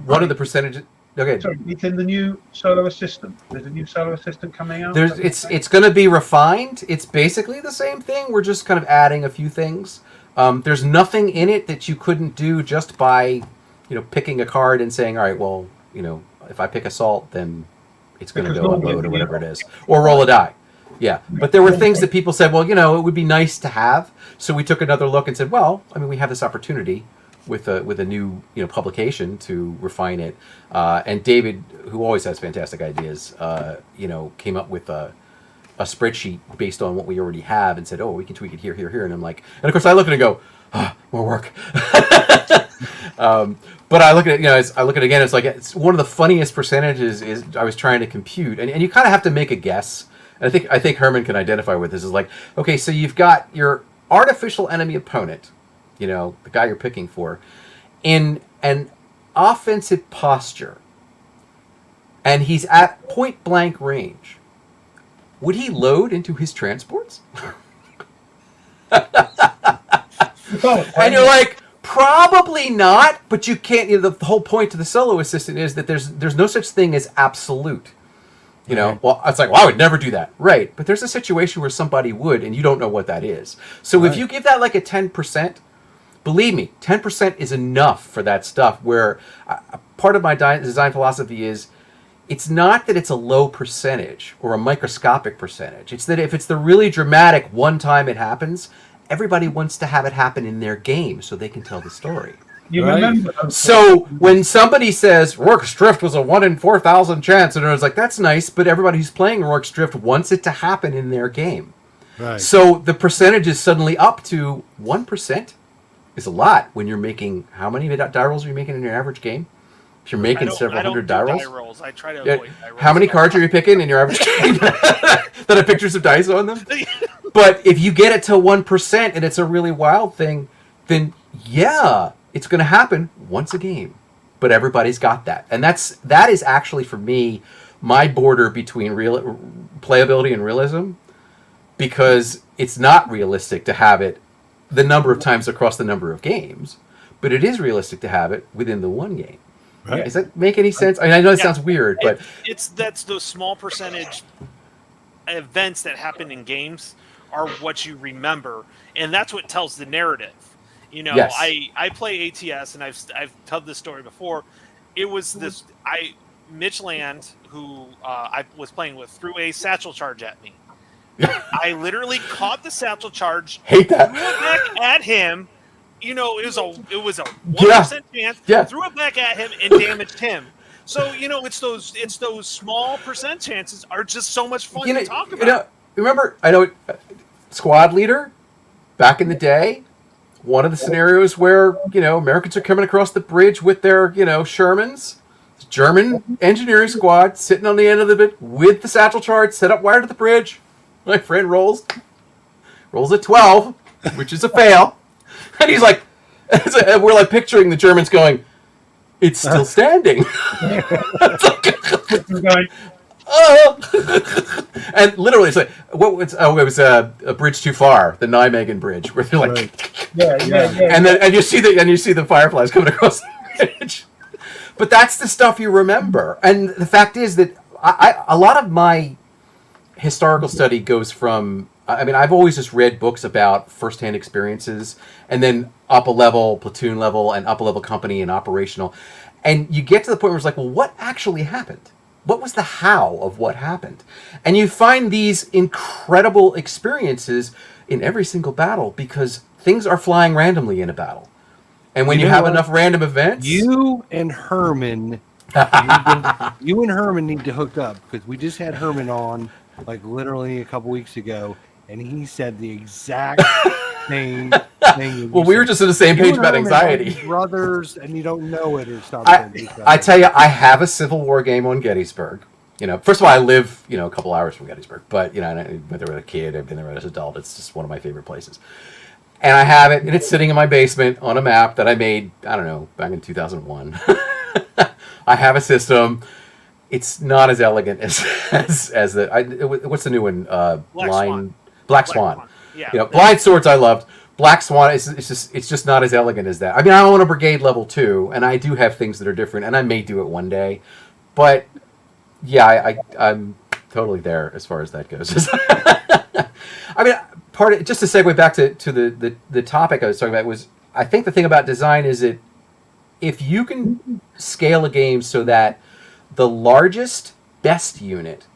one of the percentages. Okay. Sorry, it's in the new Solo Assistant. There's a new Solo Assistant coming out. It's going to be refined. It's basically the same thing. We're just kind of adding a few things. There's nothing in it that you couldn't do just by, picking a card and saying, all right, well, if I pick assault, then it's going to go unload or whatever it is, or roll a die. Yeah, but there were things that people said, well, it would be nice to have. So we took another look and said, well, we have this opportunity with a new publication to refine it. And David, who always has fantastic ideas, came up with a spreadsheet based on what we already have and said, oh, we can tweak it here, here, here. And I'm like, and of course I look at it and go, more work. But I look at it, I look at it again, it's one of the funniest percentages is I was trying to compute, and you kind of have to make a guess. And I think Herman can identify with this. Is like, okay, so you've got your artificial enemy opponent, the guy you're picking for, in an offensive posture, and he's at point blank range. Would he load into his transports? And you're like, probably not, but you can't. The whole point to the Solo Assistant is that there's no such thing as absolute. Well, it's like, well, I would never do that. Right. But there's a situation where somebody would, and you don't know what that is. So if you give that like a 10%, believe me, 10% is enough for that stuff, where part of my design philosophy is it's not that it's a low percentage or a microscopic percentage. It's that if it's the really dramatic one time it happens, everybody wants to have it happen in their game so they can tell the story. You remember? So when somebody says Rorke's Drift was a 1 in 4,000 chance, and I was like, that's nice, but everybody who's playing Rorke's Drift wants it to happen in their game. Right. So the percentage is suddenly up to 1%. Is a lot when you're making, how many die rolls are you making in your average game? If you're making several hundred die rolls. I try to avoid die rolls. How many cards are you picking in your average game that have pictures of dice on them? But if you get it to 1% and it's a really wild thing, then yeah, it's going to happen once a game. But everybody's got that. And that is actually, for me, my border between playability and realism, because it's not realistic to have it the number of times across the number of games, but it is realistic to have it within the one game. Right. Does that make any sense? I know it sounds weird, but that's those small percentage events that happen in games are what you remember, and that's what tells the narrative. Yes. I play ATS, and I've told this story before. It was Mitch Land, who I was playing with, threw a satchel charge at me. I literally caught the satchel charge, hate that, threw it back at him. It was a 1% chance. Yeah. Threw it back at him and damaged him. So it's those small percent chances are just so much fun to talk about. Remember, squad leader back in the day. One of the scenarios where Americans are coming across the bridge with their Shermans. German engineering squad sitting on the end of the bit with the satchel charge set up wire to the bridge. My friend rolls a 12, which is a fail. And he's like, we're like picturing the Germans going, it's still standing. And literally, it's like, it was a bridge too far, the Nijmegen Bridge, where they're like, yeah. And you see the fireflies coming across the bridge. But that's the stuff you remember. And the fact is that a lot of my historical study goes from, I've always just read books about firsthand experiences, and then up a level, platoon level, and up a level company and operational. And you get to the point where it's like, well, what actually happened? What was the how of what happened? And you find these incredible experiences in every single battle, because things are flying randomly in a battle. And when you have enough random events... You and Herman need to hook up, because we just had Herman on like literally a couple weeks ago, and he said the exact same thing. Well, we were just on the same page about anxiety. Brothers, and you don't know it or something. I tell you, I have a Civil War game on Gettysburg. First of all, I live, a couple hours from Gettysburg, but, I went there as a kid, I've been there as an adult. It's just one of my favorite places. And I have it, and it's sitting in my basement on a map that I made, I don't know, back in 2001. I have a system. It's not as elegant as the what's the new one? Black Swan. Black Swan. Yeah. Blind Swords I loved, Black Swan is it's just not as elegant as that. I mean, I own a brigade level 2, and I do have things that are different, and I may do it one day, but yeah, I'm totally there as far as that goes. I mean, just to segue back to the topic I was talking about was, I think the thing about design is that if you can scale a game so that the largest best unit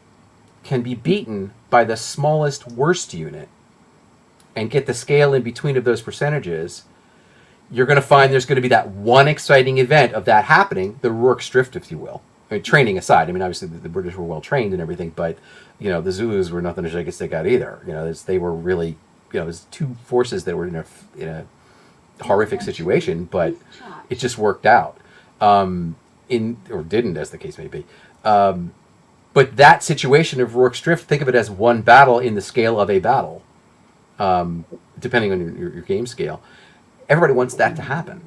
can be beaten by the smallest worst unit, and get the scale in between of those percentages, you're going to find there's going to be that one exciting event of that happening, the Rourke's Drift, if you will. I mean, training aside, I mean, obviously the British were well trained and everything, but the Zulus were nothing to shake a stick at either. They were really, it was two forces that were in a horrific situation, but it just worked out, or didn't, as the case may be. But that situation of Rourke's Drift, think of it as one battle in the scale of a battle. Depending on your game scale, everybody wants that to happen,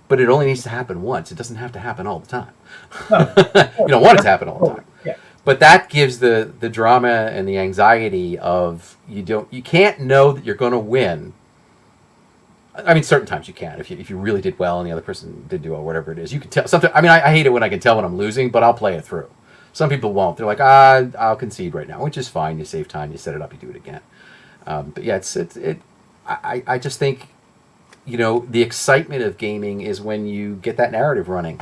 but it only needs to happen once. It doesn't have to happen all the time. You don't want it to happen all the time, but that gives the drama and the anxiety of you can't know that you're going to win. I mean, certain times you can if you really did well and the other person did do well, whatever it is. You can tell. Sometimes, I mean, I hate it when I can tell when I'm losing, but I'll play it through. Some people won't. They're like, I'll concede right now, which is fine. You save time. You set it up. You do it again. But yeah, I just think, the excitement of gaming is when you get that narrative running,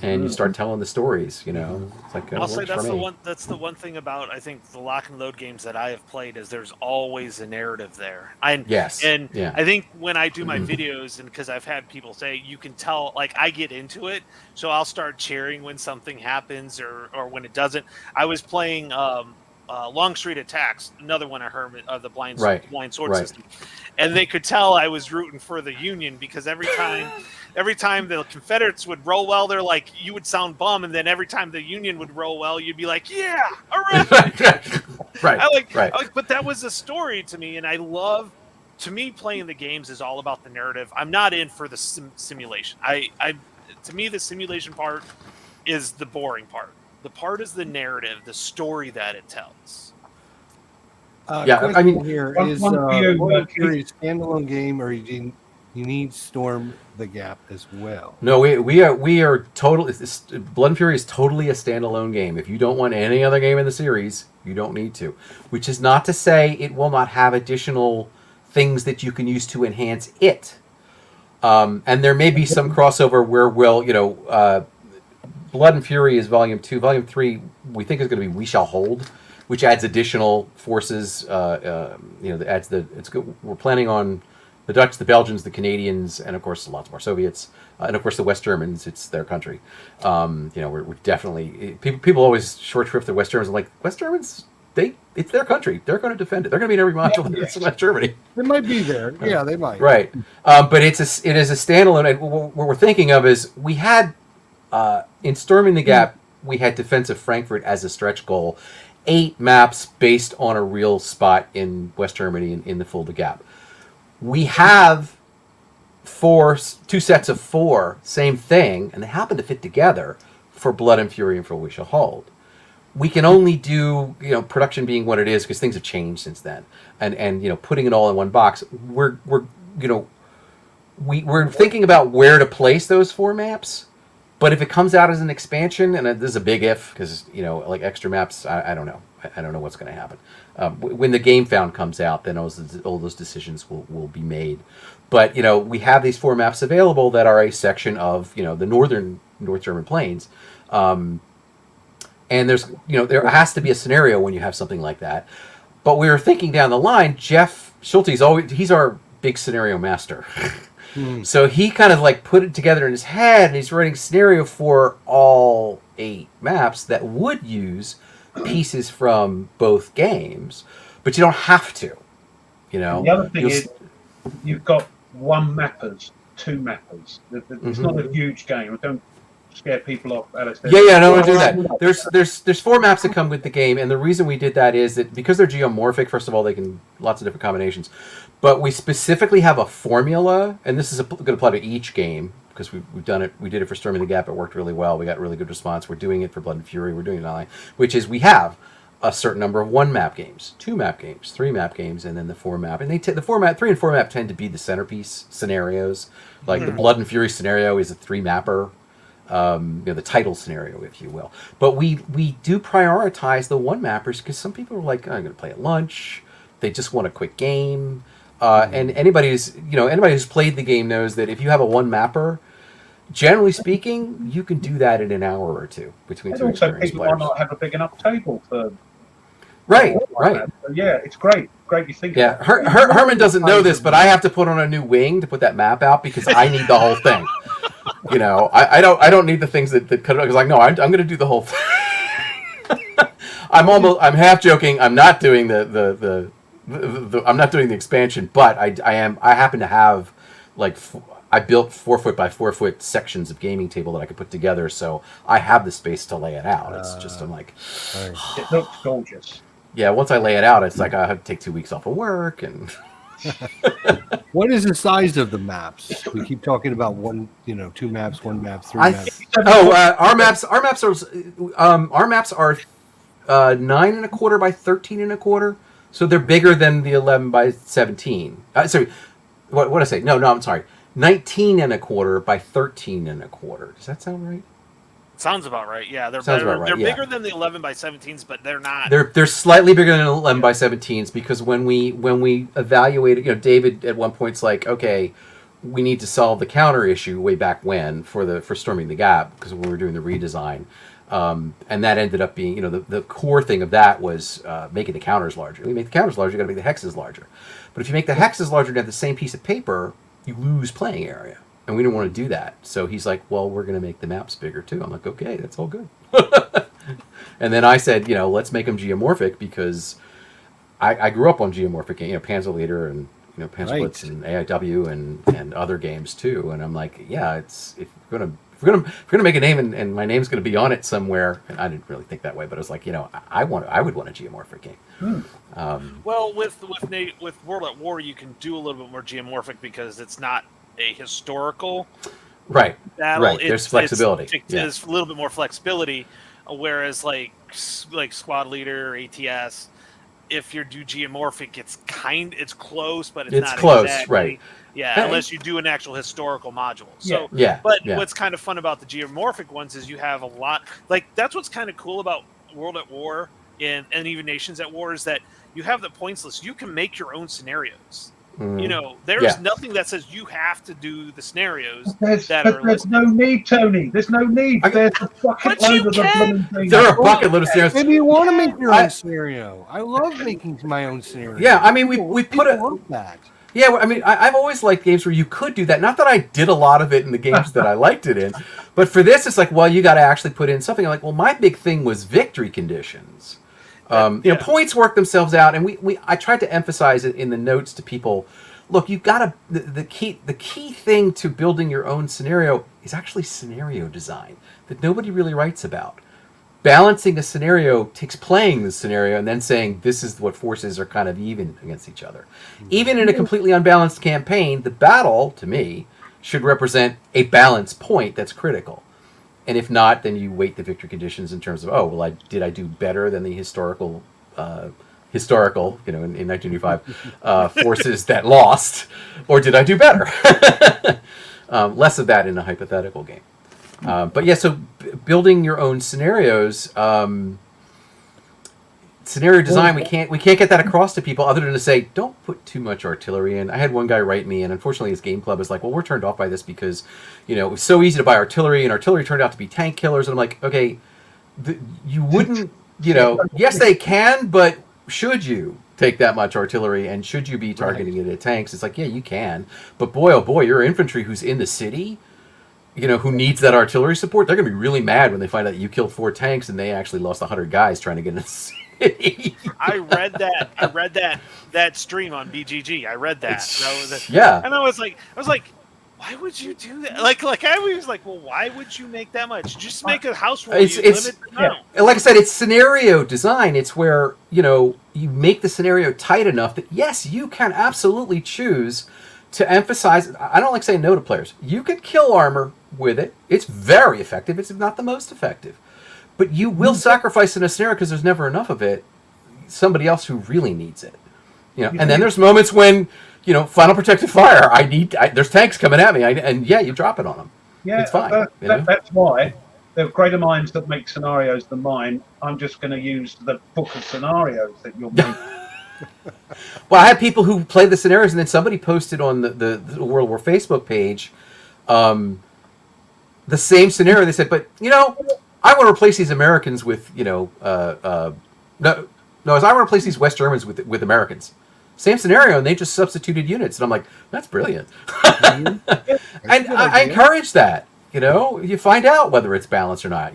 and you start telling the stories. It's like I'll say that's the one thing about, I think, the lock and load games that I have played is there's always a narrative there. I think when I do my videos, and because I've had people say, you can tell, like, I get into it, so I'll start cheering when something happens or when it doesn't. I was playing Long Street Attacks, another one I heard of the blind sword system, and they could tell I was rooting for the Union, because every time the Confederates would roll well, they're like, you would sound bum, and then every time the Union would roll well, you'd be like, yeah, all right. Right. But that was a story to me, and to me, playing the games is all about the narrative. I'm not in for the simulation. To me, the simulation part is the boring part. The part is the narrative, the story that it tells. I mean, here is Fury standalone game, or you need Storm the Gap as well? No, we are totally. Blood and Fury is totally a standalone game. If you don't want any other game in the series, you don't need to. Which is not to say it will not have additional things that you can use to enhance it. And there may be some crossover where Blood and Fury is Volume 2. Volume 3, we think, is going to be We Shall Hold, which adds additional forces. We're planning on the Dutch, the Belgians, the Canadians, and of course lots more Soviets, and of course the West Germans. It's their country. We're definitely people always short shrift the West Germans. I'm like, West Germans, it's their country. They're going to defend it. They're going to be in every module that's in West Germany. They might be there. Yeah, they might. Right, but it is a standalone. And what we're thinking of is we had. In Storming the Gap, we had Defensive Frankfurt as a stretch goal. 8 maps based on a real spot in West Germany in the Fulda Gap. We have 2 sets of 4, same thing, and they happen to fit together for Blood and Fury and for We Shall Hold. We can only do, production being what it is, because things have changed since then. And putting it all in one box, we're thinking about where to place those 4 maps. But if it comes out as an expansion, and this is a big if, because, like extra maps, I don't know. I don't know what's going to happen. When the Game Found comes out, then all those decisions will be made. But, we have these 4 maps available that are a section of, the North German plains. And there's, there has to be a scenario when you have something like that. But we were thinking down the line, Jeff Schulte, he's our big scenario master. So he kind of like put it together in his head, and he's writing scenario for all 8 maps that would use pieces from both games, but you don't have to. The other thing is, you've got 1 mappers, 2 mappers. It's not a huge game. Don't scare people off, Alice. No, don't do that. There's 4 maps that come with the game, and the reason we did that is that because they're geomorphic, first of all, they can lots of different combinations. But we specifically have a formula, and this is going to apply to each game, because we've done it. We did it for Storming the Gap. It worked really well. We got really good response. We're doing it for Blood and Fury. We're doing it online, which is we have a certain number of 1-map games, 2-map games, 3-map games, and then the 4-map. And the 3 and 4-map tend to be the centerpiece scenarios. Like the Blood and Fury scenario is a 3-mapper, the title scenario, if you will. But we do prioritize the 1-mappers because some people are like, I'm going to play at lunch. They just want a quick game. And anybody who's played the game knows that if you have a 1-mapper, generally speaking, you can do that in an hour or two between two experienced people players. might not have a big enough table for. Right. So, yeah, it's great. Great you think. Yeah, Herman doesn't know this, but I have to put on a new wing to put that map out because I need the whole thing. I don't need the things that cut it because like no, I'm going to do the whole thing. I'm half joking. I'm not doing I'm not doing the expansion, but I happen to have I built 4-foot by 4-foot sections of gaming table that I could put together, so I have the space to lay it out. It's just I'm like, it looks gorgeous. Yeah, once I lay it out, it's like I have to take 2 weeks off of work and. What is the size of the maps? We keep talking about 2 maps, 1 map, 3 maps. Our maps are 9 1/4 by 13 1/4, so they're bigger than the 11 by 17. Sorry, what did I say? No, I'm sorry. 19 1/4 by 13 1/4. Does that sound right? Sounds about right. Yeah, they're Sounds better. about right, They're yeah. bigger than the 11 by 17s, but they're not. They're slightly bigger than 11 by 17s because when we evaluated, David at one point's like, okay, we need to solve the counter issue way back when for Storming the Gap because when we were doing the redesign, and that ended up being the core thing of that was making the counters larger. When you make the counters larger, you got to make the hexes larger. But if you make the hexes larger and have the same piece of paper, you lose playing area. And we didn't want to do that. So he's like, well, we're going to make the maps bigger too. I'm like, okay, that's all good. And then I said, let's make them geomorphic because I grew up on geomorphic, Panzer Leader and, Panzer Blitz and AIW and other games too. And I'm like, yeah, if we're gonna make a name and my name's going to be on it somewhere. And I didn't really think that way, but I was like, I would want a geomorphic game. Well, with World at War, you can do a little bit more geomorphic because it's not a historical battle. Right. There's flexibility. There's a little bit more flexibility, whereas like Squad Leader, ATS, if you do geomorphic, it's close, but it's not close, exactly. right? Yeah, unless you do an actual historical module. So, But what's kind of fun about the geomorphic ones is you have a lot. That's what's kind of cool about World at War and even Nations at War is that you have the points list. You can make your own scenarios. There's nothing that says you have to do the scenarios There's no need, Tony. There's no need. There's a bucket load of them. There are a bucket load of scenarios. Maybe you want to make your own scenario. I love making my own scenario. Yeah, I mean, we put that. Yeah, I mean, I've always liked games where you could do that. Not that I did a lot of it in the games that I liked it in, but for this, it's like, well, you got to actually put in something. I'm like, well, my big thing was victory conditions. Points work themselves out, and I tried to emphasize it in the notes to people. Look, you got to the key thing to building your own scenario is actually scenario design that nobody really writes about. Balancing a scenario takes playing the scenario and then saying this is what forces are kind of even against each other. Even in a completely unbalanced campaign, the battle, to me, should represent a balance point that's critical. And if not, then you weight the victory conditions in terms of, did I do better than the historical, in 1985, forces that lost, or did I do better? Less of that in a hypothetical game. But yeah, so building your own scenarios, scenario design, we can't get that across to people other than to say, don't put too much artillery in. I had one guy write me, and unfortunately his game club was like, well, we're turned off by this because, it was so easy to buy artillery, and artillery turned out to be tank killers. And I'm like, okay, you wouldn't, yes, they can, but should you take that much artillery, and should you be targeting it at tanks? It's like, yeah, you can. But boy, oh boy, your infantry who's in the city, who needs that artillery support, they're going to be really mad when they find out that you killed 4 tanks and they actually lost 100 guys trying to get in the city. I read that stream on BGG. I read that. Yeah. And I was like, why would you do that? Like I was like, well, why would you make that much? Just make a house rule. Limit the amount. Like I said, it's scenario design. It's where, you make the scenario tight enough that, yes, you can absolutely choose to emphasize. I don't like saying no to players. You can kill armor with it. It's very effective. It's not the most effective. but you will sacrifice in a scenario because there's never enough of it. Somebody else who really needs it, and then there's moments when final protective fire. There's tanks coming at me, and you drop it on them. Yeah, it's fine. That's why there are greater minds that make scenarios than mine. I'm just going to use the book of scenarios that you'll make. Well, I had people who played the scenarios, and then somebody posted on the World War Facebook page the same scenario. They said, but I want to replace these Americans with I want to replace these West Germans with Americans. Same scenario, and they just substituted units, and I'm like, that's brilliant. And I encourage that. You find out whether it's balanced or not.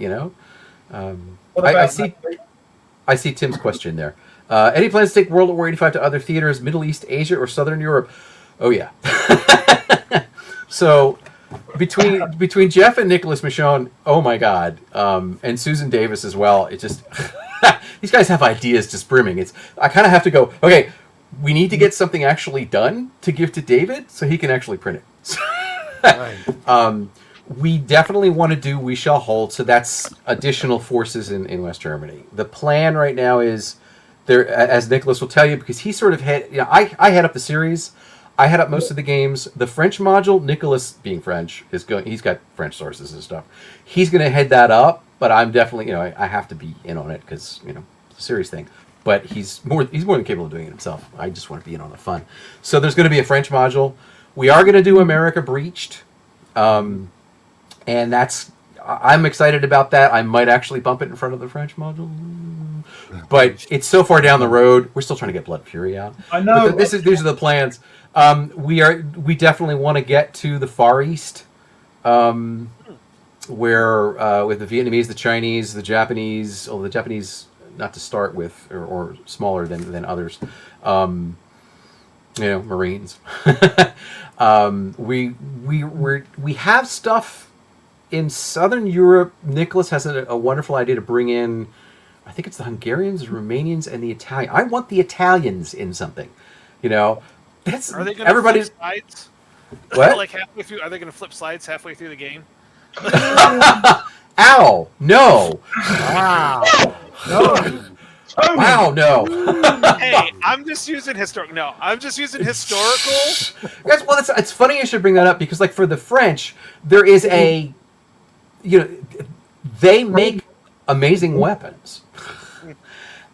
I see Tim's question there. Any plans to take World War 85 to other theaters, Middle East, Asia, or Southern Europe? Oh yeah. So between Jeff and Nicholas Michon, oh my God, and Susan Davis as well. It just these guys have ideas just brimming. I kind of have to go. Okay, we need to get something actually done to give to David so he can actually print it. Right. We definitely want to do We Shall Hold, so that's additional forces in West Germany. The plan right now is there, as Nicholas will tell you, because he sort of had, I head up the series, I head up most of the games. The French module, Nicholas, being French, he's got French sources and stuff. He's going to head that up, but I'm definitely, I have to be in on it because, it's a serious thing. But he's more than capable of doing it himself. I just want to be in on the fun. So there's going to be a French module. We are going to do America Breached. And I'm excited about that. I might actually bump it in front of the French module. But it's so far down the road. We're still trying to get Blood Fury out. I know. But these are the plans. We definitely want to get to the Far East, where with the Vietnamese, the Chinese, the Japanese, the Japanese not to start with or smaller than others, Marines. We have stuff in Southern Europe. Nicholas has a wonderful idea to bring in, I think it's the Hungarians, the Romanians, and the Italian. I want the Italians in something. That's are they going to flip slides? What? Like halfway through? Are they going to flip slides halfway through the game? Ow! No! Wow! No! Wow! No! Hey, I'm just using historical. No, I'm just using historical. Yes, well, it's funny you should bring that up because, like, for the French, there is they make amazing weapons,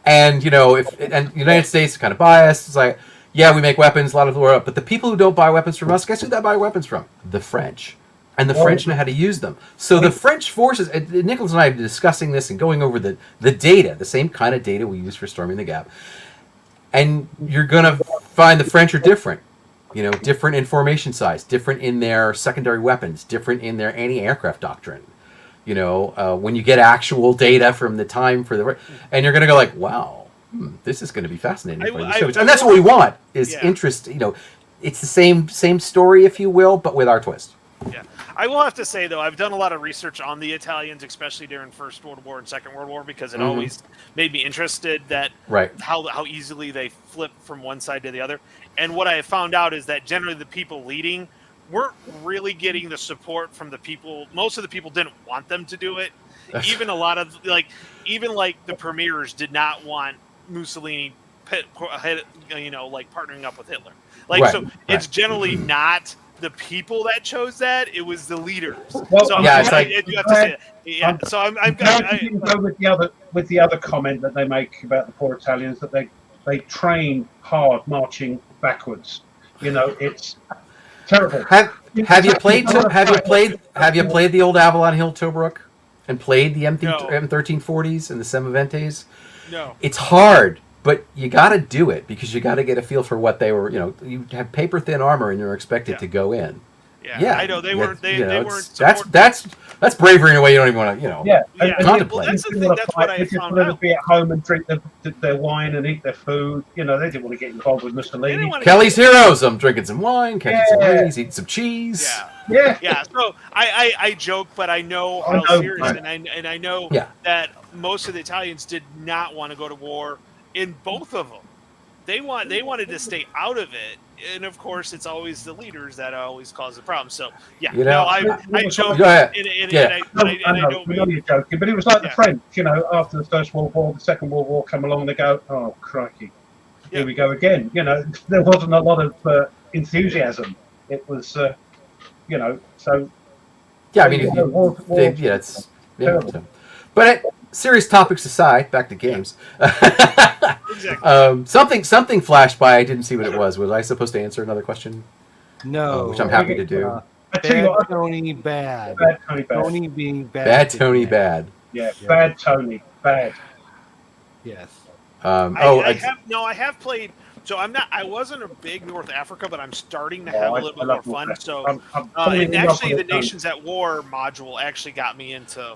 and the United States is kind of biased. It's like, yeah, we make weapons, a lot of the world, but the people who don't buy weapons from us, guess who they buy weapons from? The French. And the French know how to use them. So the French forces, Nicholas and I have been discussing this and going over the data, the same kind of data we use for Storming the Gap. And you're going to find the French are different. Different in formation size, different in their secondary weapons, different in their anti-aircraft doctrine. When you get actual data from the time and you're going to go like, wow, this is going to be fascinating. And that's what we want is interest. It's the same story, if you will, but with our twist. Yeah, I will have to say though, I've done a lot of research on the Italians, especially during First World War and Second World War, because it always made me interested that how easily they flip from one side to the other. And what I have found out is that generally the people leading weren't really getting the support from the people. Most of the people didn't want them to do it. Even a lot of even the premiers did not want Mussolini, partnering up with Hitler. It's generally not the people that chose that; it was the leaders. Well, so you have to say it. Yeah. So I'm go with the other comment that they make about the poor Italians, that they train hard marching backwards. It's terrible. Have you played the old Avalon Hill Tobruk and played the M1340s and the Semaventes? No. It's hard. But you got to do it because you got to get a feel for what they were. You have paper thin armor and you're expected to go in. Yeah, I know they weren't. They weren't. That's bravery in a way you don't even want to. Contemplate. Well, that's the thing. That's what I found wanted out. to be at home and drink their wine and eat their food. They didn't want to get involved with Mussolini. Kelly's heroes. I'm drinking some wine, catching some rays, eating some cheese. Yeah. So I joke, but I know how serious, and I know that most of the Italians did not want to go to war. In both of them, they wanted to stay out of it, and of course, it's always the leaders that always cause the problem. So yeah, You know, I joke, Go ahead. and I know we know you're joking, but it was like the French, after the First World War, the Second World War come along, they go, oh, crikey, here we go again. There wasn't a lot of enthusiasm. It was, so. Yeah, I mean, But serious topics aside, back to games. Exactly. Something flashed by. I didn't see what it was. Was I supposed to answer another question? No. Which I'm happy to do. Bad Tony, bad. Bad Tony, bad. Tony being bad. Bad Tony, bad. Yeah, bad Tony, bad. Yes. I have played. So I wasn't a big North Africa, but I'm starting to have a little bit more fun. So, and actually, the Nations at War module actually got me into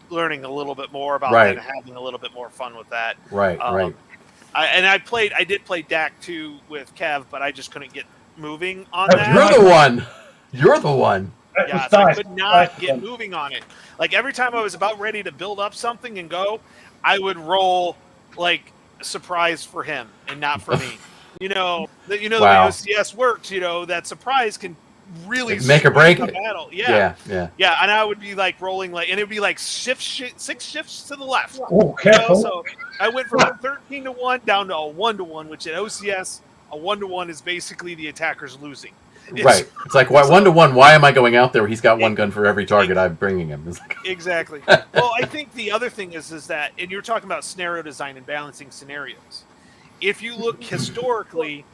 learning a little bit more about that and having a little bit more fun with that. Right. I did play DAC 2 with Kev, but I just couldn't get moving on that. You're the one. Yeah, so I could not get moving on it. Like every time I was about ready to build up something and go, I would roll like surprise for him and not for me. The way OCS works, that surprise can really make or break it. Battle. Yeah, and I would be like rolling and it would be like 6 shifts to the left. Oh, careful. So I went from 13-1 down to a 1-1, which at OCS a 1-1 is basically the attacker's losing. Right. It's like 1-1. Why am I going out there where he's got one gun for every target I'm bringing him? Exactly. Well, I think the other thing is that, and you're talking about scenario design and balancing scenarios. If you look historically,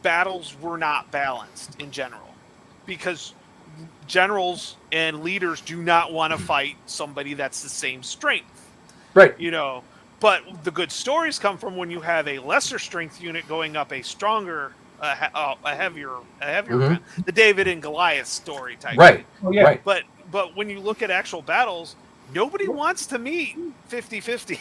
battles were not balanced in general because generals and leaders do not want to fight somebody that's the same strength. Right. But the good stories come from when you have a lesser strength unit going up a stronger a heavier gun. The David and Goliath story type. Right. Oh, yeah. Right. But when you look at actual battles, nobody wants to meet 50-50.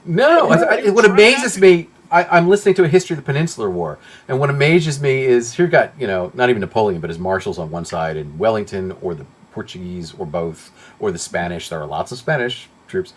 No. What amazes me, I'm listening to a history of the Peninsular War, and what amazes me is here got not even Napoleon, but his marshals on one side, and Wellington or the Portuguese or both or the Spanish. There are lots of Spanish troops,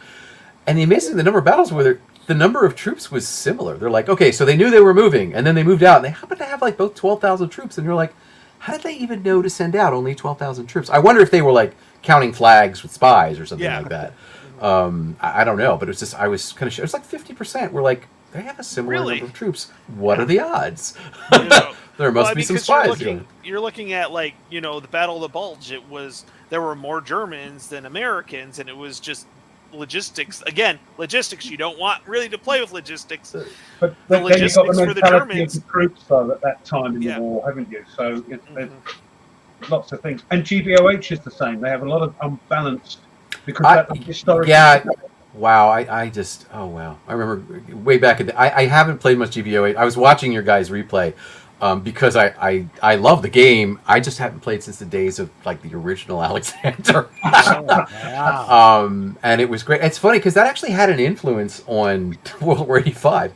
and the number of battles where the number of troops was similar. They're like, okay, so they knew they were moving, and then they moved out, and they happened to have like both 12,000 troops, and you're like, how did they even know to send out only 12,000 troops? I wonder if they were like counting flags with spies or something like that. I don't know, but it was just I was kind of sure. It was like 50%. We're like, they have a similar number of troops. What are the odds? There must be some spies. You're looking at like the Battle of the Bulge. There were more Germans than Americans, and it was just logistics. Again, logistics. You don't want really to play with logistics. But the then you've got the for the mentality Germans. of the troops though at that time in the war, haven't you? So there's lots of things. And GBOH is the same. They have a lot of unbalanced because that's historically. Yeah. Wow. I remember way back in I haven't played much GBOH. I was watching your guys replay. Because I love the game. I just haven't played since the days of like the original Alexander. And it was great. It's funny because that actually had an influence on World War 85.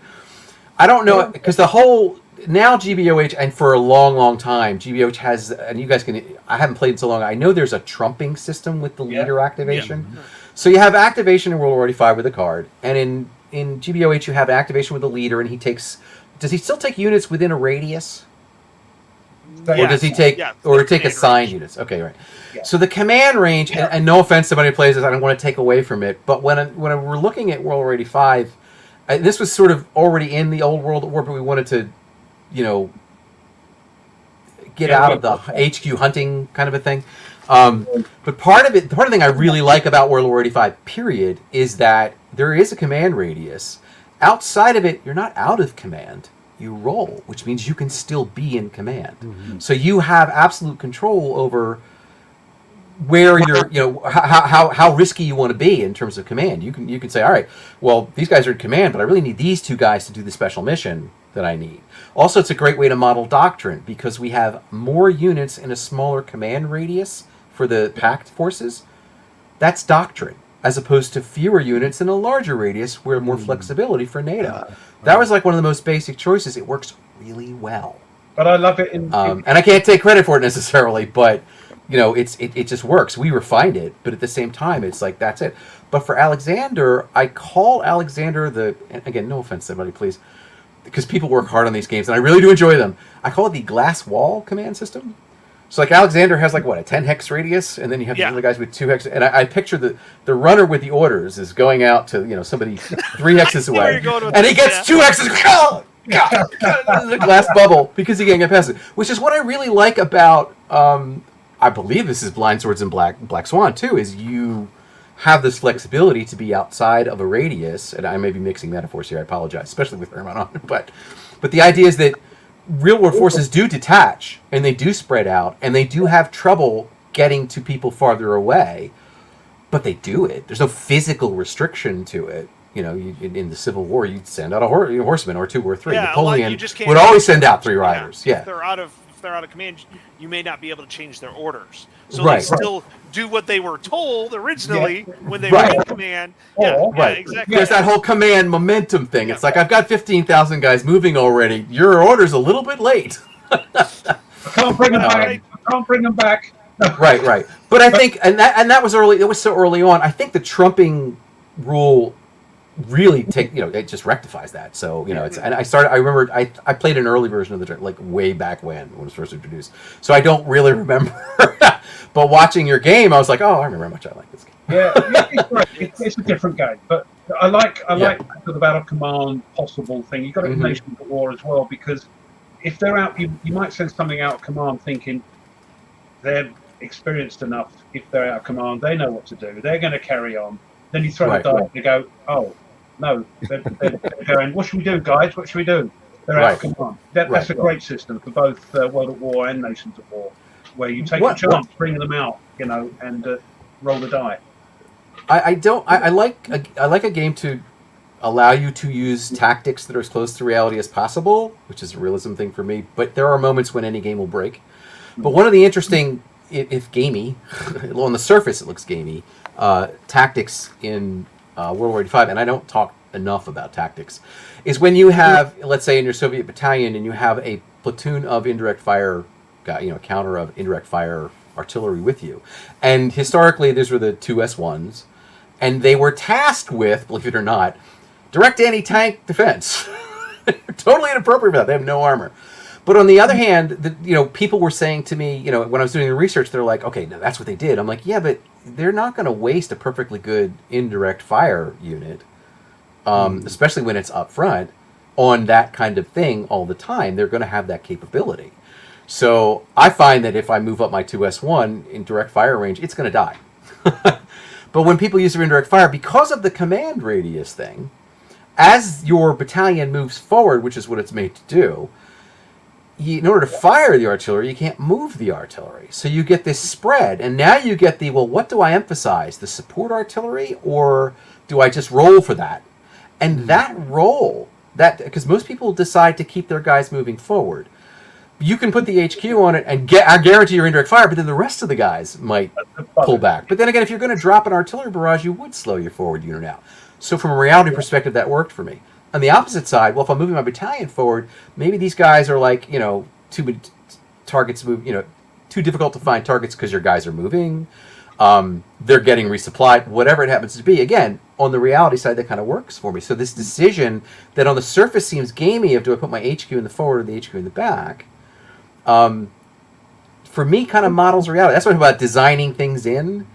I don't know because the whole now GBOH and for a long time GBOH has, and you guys I haven't played in so long. I know there's a trumping system with the leader activation. Yeah. So you have activation in World War 85 with a card, and in GBOH you have activation with the leader, and he takes. Does he still take units within a radius? Or does he take take assigned units? Okay, right. Yeah. So the command range, and no offense to somebody who plays this, I don't want to take away from it, but when we're looking at World War 85, this was sort of already in the old World War, but we wanted to, get out of the HQ hunting kind of a thing. But part of the thing I really like about World War 85, period, is that there is a command radius. Outside of it, you're not out of command. You roll, which means you can still be in command. Mm-hmm. So you have absolute control over where you're, how risky you want to be in terms of command. You can say, all right, well, these guys are in command, but I really need these two guys to do the special mission that I need. Also, it's a great way to model doctrine because we have more units in a smaller command radius for the pact forces. That's doctrine, as opposed to fewer units in a larger radius where more flexibility for NATO. That was like one of the most basic choices. It works really well. But I love it and I can't take credit for it necessarily, but it just works. We refined it, but at the same time, it's like that's it. But for Alexander, I call Alexander and again, no offense to anybody, please. because people work hard on these games, and I really do enjoy them. I call it the glass wall command system. So like Alexander has like what, a 10 hex radius, and then you have the other guys with 2 hex. And I picture the runner with the orders is going out to somebody 3 hexes away, and he gets 2 hexes. The glass bubble because he can't get past it, which is what I really like about. I believe this is Blind Swords and Black Swan too. Is you have this flexibility to be outside of a radius, and I may be mixing metaphors here. I apologize, especially with Herman on. But the idea is that real world forces do detach, and they do spread out, and they do have trouble getting to people farther away, but they do it. There's no physical restriction to it. In the Civil War, you'd send out a horseman or 2 or 3. Yeah, Napoleon would always send out 3 riders. Yeah. If they're out of command, you may not be able to change their orders. So Right. they still do what they were told originally when they were in command. Yeah, Right. exactly. There's that whole command momentum thing. It's like, I've got 15,000 guys moving already. Your order's a little bit late. I can't bring them back. I can't bring them back. Right. But I think, and that was early. It was so early on. I think the trumping rule really it just rectifies that. So it's, and I remember I played an early version of the like way back when it was first introduced. So I don't really remember. But watching your game, I was like, oh, I remember how much I like this game. Yeah, it's a different game, but I like the battle command possible thing. You've got to Nations of War as well, because if they're out, you might send something out of command thinking they're experienced enough. If they're out of command, they know what to do. They're going to carry on. Then you throw the die and they go, oh no, they're going, what should we do, guys? What should we do? They're out of command. That's a great system for both World at War and Nations of War, where you take a chance, bring them out, and roll the die. I like a game to allow you to use tactics that are as close to reality as possible, which is a realism thing for me. But there are moments when any game will break. But one of the interesting, if gamey, on the surface it looks gamey, tactics in World War 85, and I don't talk enough about tactics, is when you have, let's say in your Soviet battalion, and you have a platoon of indirect fire, counter of indirect fire artillery with you. And historically, these were the 2 S1s, and they were tasked with, believe it or not, direct anti-tank defense. Totally inappropriate for that. They have no armor. But on the other hand, people were saying to me, when I was doing the research, they're like, okay, now that's what they did. I'm like, yeah, but they're not going to waste a perfectly good indirect fire unit, especially when it's up front, on that kind of thing all the time. They're going to have that capability. So I find that if I move up my 2S1 in direct fire range, it's going to die. But when people use their indirect fire, because of the command radius thing, as your battalion moves forward, which is what it's made to do, in order to fire the artillery, you can't move the artillery. So you get this spread, and now you get what do I emphasize? The support artillery, or do I just roll for that? And that roll, because most people decide to keep their guys moving forward. You can put the HQ on it and I guarantee your indirect fire, but then the rest of the guys might pull back. But then again, if you're going to drop an artillery barrage, you would slow your forward unit out. So from a reality perspective, that worked for me. On the opposite side, well, if I'm moving my battalion forward, maybe these guys are like, too targets move, too difficult to find targets because your guys are moving. They're getting resupplied, whatever it happens to be. Again, on the reality side, that kind of works for me. So this decision that on the surface seems gamey of do I put my HQ in the forward or the HQ in the back, for me, kind of models reality. That's what I'm about designing things in.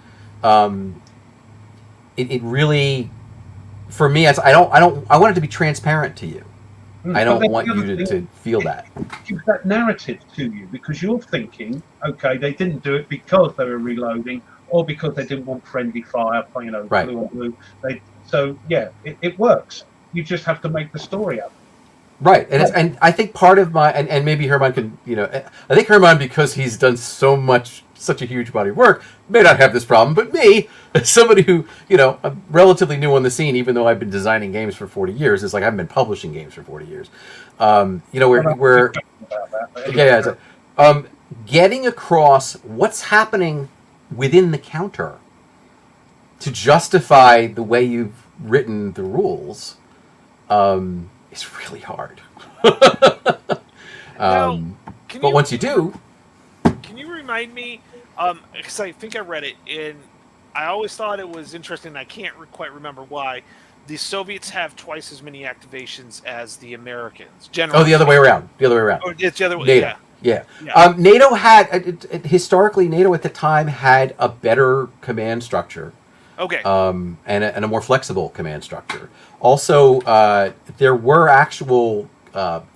It really, for me, I want it to be transparent to you. I don't want you to feel that. Gives that narrative to you, because you're thinking, okay, they didn't do it because they were reloading or because they didn't want friendly fire, right. Blue or blue. It works. You just have to make the story up. Right, and I think part of my and maybe Herman can I think Herman, because he's done such a huge body of work, may not have this problem, but me, as somebody who I'm relatively new on the scene, even though I've been designing games for 40 years, it's like I've been publishing games for 40 years. We're getting across what's happening within the counter to justify the way you've written the rules. It's really hard. But once you do... Can you remind me, because I think I read it, and I always thought it was interesting, I can't quite remember why, the Soviets have twice as many activations as the Americans. Generally, Oh, the other way around. The other way around. Or it's the other way. NATO. Yeah. Yeah. NATO had historically NATO at the time had a better command structure. Okay. And a more flexible command structure. Also, there were actual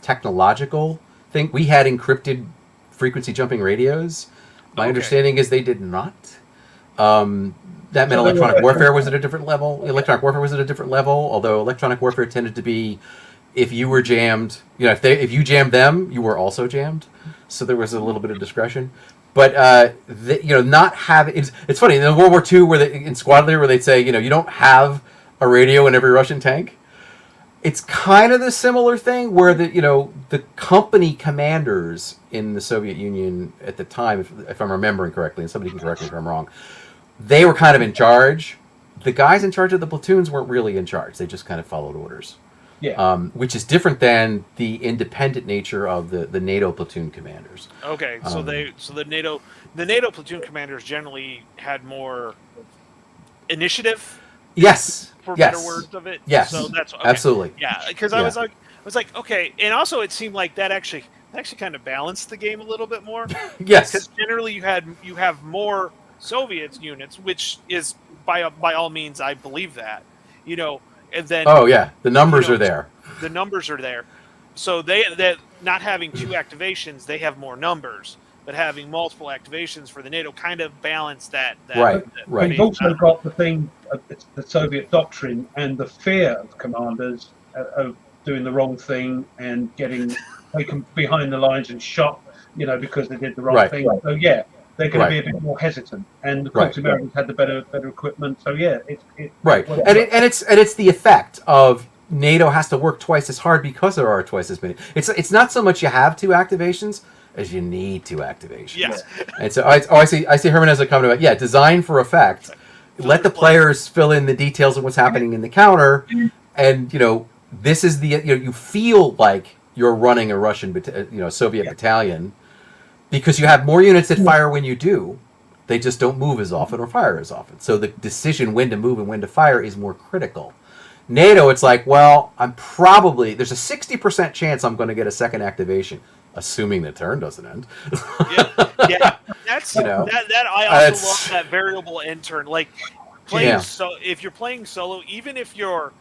technological things. We had encrypted frequency jumping radios. My understanding is they did not. That meant electronic warfare was at a different level. Electronic warfare was at a different level, although electronic warfare tended to be, if you were jammed, if you jammed them, you were also jammed. So there was a little bit of discretion. But not having it's funny in World War II in squad leader where they'd say you don't have a radio in every Russian tank. It's kind of the similar thing where the company commanders in the Soviet Union at the time, if I'm remembering correctly, and somebody can correct me if I'm wrong, they were kind of in charge. The guys in charge of the platoons weren't really in charge. They just kind of followed orders. Yeah. Which is different than the independent nature of the NATO platoon commanders. Okay, so the NATO platoon commanders generally had more initiative. Yes. For better words of it. Yes. So that's okay. Absolutely. Yeah, because I was like, okay, and also it seemed like that actually kind of balanced the game a little bit more. Yes. Because generally you have more Soviet units, which is by all means I believe that, and then the numbers are there. The numbers are there, so that not having two activations, they have more numbers, but having multiple activations for the NATO kind of balanced that. Right. But you've also got the thing, the Soviet doctrine and the fear of commanders of doing the wrong thing and getting taken behind the lines and shot, because they did the wrong thing. So yeah, they're going to be a bit more hesitant. And of course, Americans had the better equipment. So yeah, right. And it's the effect of NATO has to work twice as hard because there are twice as many. It's not so much you have two activations as you need two activations. Yes. And so I see Herman as a comment about design for effect. Let the players fill in the details of what's happening in the counter, and this is you feel like you're running a Russian Soviet battalion because you have more units that fire when you do. They just don't move as often or fire as often. So the decision when to move and when to fire is more critical. NATO, it's like, well, there's a 60% chance I'm going to get a second activation, assuming the turn doesn't end. Yeah. That's that I also love that variable end turn. Like playing if you're playing solo, even if you're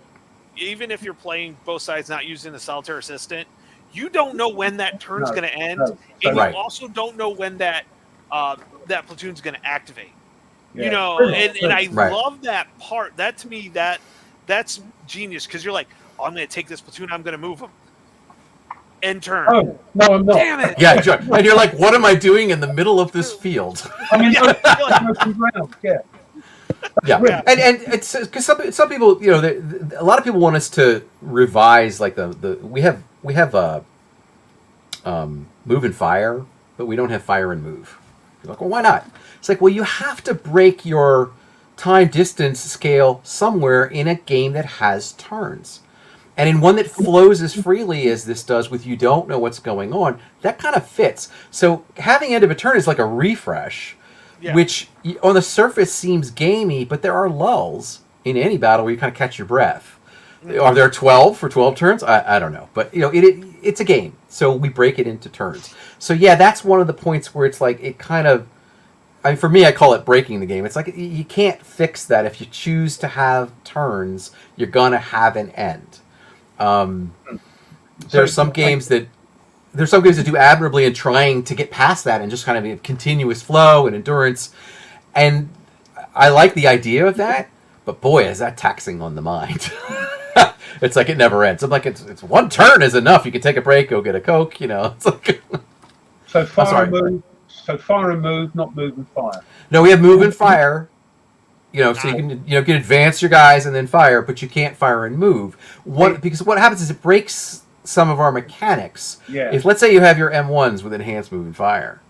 playing both sides not using the solitaire assistant, you don't know when that turn's going to end, and you also don't know when that platoon's going to activate. And I love that part. That to me that's genius, because you're like, I'm going to take this platoon, I'm going to move them. End turn. Oh, no, I'm not. Damn it. Yeah, and you're like, what am I doing in the middle of this field? I mean, and it's because some people, a lot of people want us to revise like we have move and fire, but we don't have fire and move. You're like, well, why not? It's like, well, you have to break your time distance scale somewhere in a game that has turns. And in one that flows as freely as this does with you don't know what's going on, that kind of fits. So having end of a turn is like a refresh, which on the surface seems gamey, but there are lulls in any battle where you kind of catch your breath. Are there 12 for 12 turns? I don't know. But it's a game, so we break it into turns. So that's one of the points where it's like it kind of, for me, I call it breaking the game. It's like you can't fix that. If you choose to have turns, you're gonna have an end. There's some games that do admirably in trying to get past that and just kind of a continuous flow and endurance. And I like the idea of that, but boy, is that taxing on the mind. It's like it never ends. I'm like, it's one turn is enough. You can take a break, go get a Coke. It's like. So fire and move, not move and fire. No, we have move and fire. So you can advance your guys and then fire, but you can't fire and move. Because what happens is it breaks some of our mechanics. Yeah. If let's say you have your M1s with enhanced move and fire,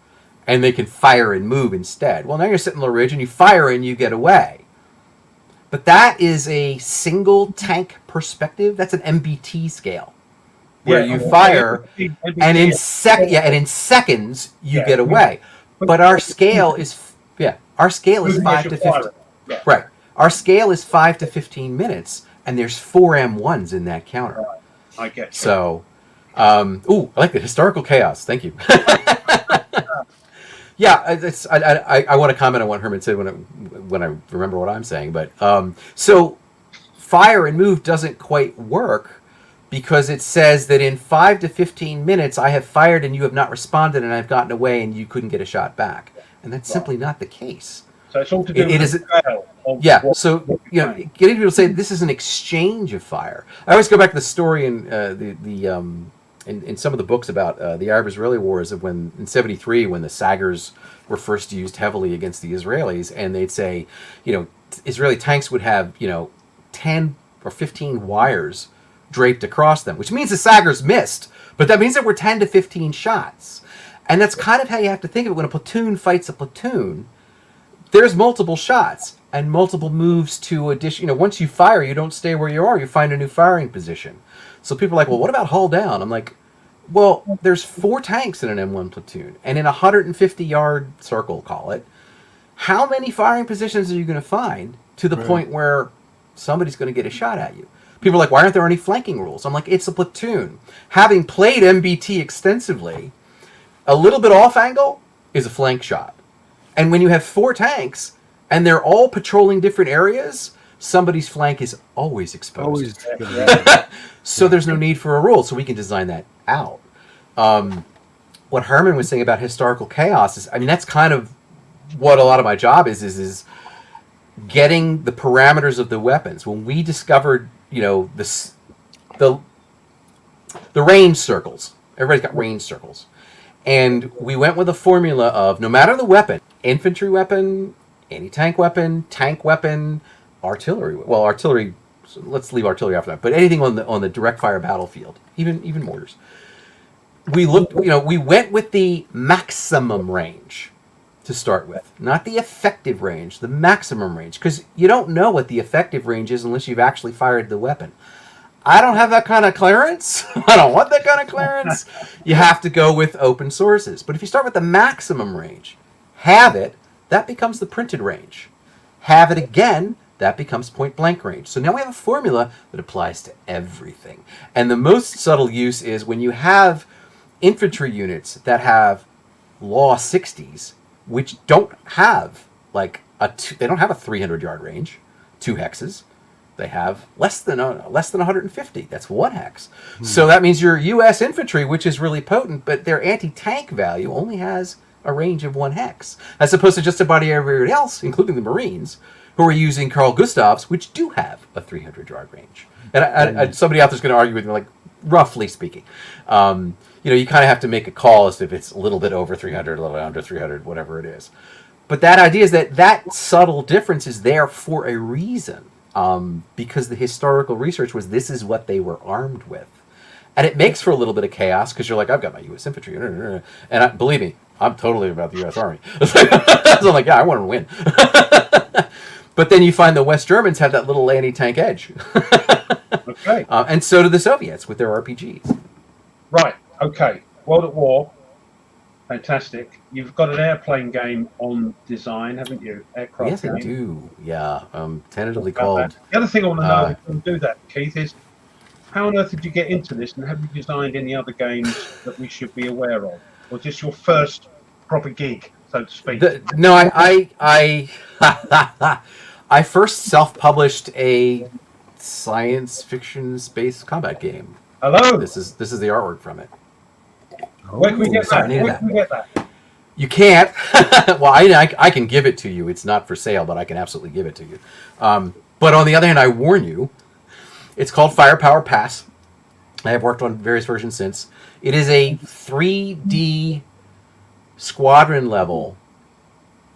and they can fire and move instead. Well, now you're sitting on the ridge and you fire and you get away. But that is a single tank perspective. That's an MBT scale, where you fire and in seconds you get away. But our scale is 5 to 15. Right. Our scale is 5 to 15 minutes, and there's 4 M1s in that counter. Right. I get you. So, I like the historical chaos. Thank you. Yeah, I want to comment on what Herman said when I remember what I'm saying. But so fire and move doesn't quite work because it says that in 5 to 15 minutes I have fired and you have not responded and I've gotten away and you couldn't get a shot back. And that's simply not the case. So it's all to do with the scale of Yeah, what- so what you know, playing. getting people to say this is an exchange of fire. I always go back to the story in in some of the books about the Arab-Israeli wars of when in '73 when the Sagers were first used heavily against the Israelis, and they'd say, you know, Israeli tanks would have 10 or 15 wires draped across them, which means the Sagers missed, but that means there were 10 to 15 shots, and that's kind of how you have to think of it when a platoon fights a platoon. There's multiple shots and multiple moves to addition. Once you fire, you don't stay where you are. You find a new firing position. So people are like, well, what about hull down? I'm like, well, there's 4 tanks in an M1 platoon. And in a 150-yard circle, call it, how many firing positions are you going to find to the point where somebody's going to get a shot at you? People are like, why aren't there any flanking rules? I'm like, it's a platoon. Having played MBT extensively, a little bit off angle is a flank shot. And when you have 4 tanks and they're all patrolling different areas, somebody's flank is always exposed. So there's no need for a rule. So we can design that out. What Herman was saying about historical chaos is, I mean, that's kind of what a lot of my job is getting the parameters of the weapons. When we discovered, the range circles, everybody's got range circles. And we went with a formula of no matter the weapon, infantry weapon, anti-tank weapon, artillery. Well, artillery. So let's leave artillery after that. But anything on the direct fire battlefield, even mortars. We looked. We went with the maximum range to start with, not the effective range, the maximum range, because you don't know what the effective range is unless you've actually fired the weapon. I don't have that kind of clearance. I don't want that kind of clearance. You have to go with open sources. But if you start with the maximum range, have it, that becomes the printed range. Have it again, that becomes point blank range. So now we have a formula that applies to everything. And the most subtle use is when you have infantry units that have law 60s, which don't have they don't have a 300-yard range, 2 hexes. They have less than 150. That's 1 hex. So that means your U.S. infantry, which is really potent, but their anti-tank value only has a range of 1 hex, as opposed to just about everybody else, including the Marines, who are using Carl Gustavs, which do have a 300-yard range. And somebody out there's going to argue with me, like, roughly speaking. You kind of have to make a call as if it's a little bit over 300, a little bit under 300, whatever it is. But that idea is that subtle difference is there for a reason. Because the historical research was this is what they were armed with. And it makes for a little bit of chaos because you're like, I've got my U.S. infantry. And believe me, I'm totally about the U.S. Army. So I'm like, yeah, I want to win. But then you find the West Germans have that little anti-tank edge. Okay. And so do the Soviets with their RPGs. Right. Okay. World at War. Fantastic. You've got an airplane game on design, haven't you? Aircraft Yes, game. I do. Yeah. Tentatively About called. that. The other thing I want to know if you can do that, Keith, is how on earth did you get into this, and have you designed any other games that we should be aware of? Or is this your first proper gig, so to speak? No, I first self-published a science fiction space combat game. Hello. This is the artwork from it. Where can we get that? sorry, Where can we get that? You can't. Well, I can give it to you. It's not for sale, but I can absolutely give it to you. But on the other hand, I warn you, it's called Firepower Pass. I have worked on various versions since. It is a 3D squadron level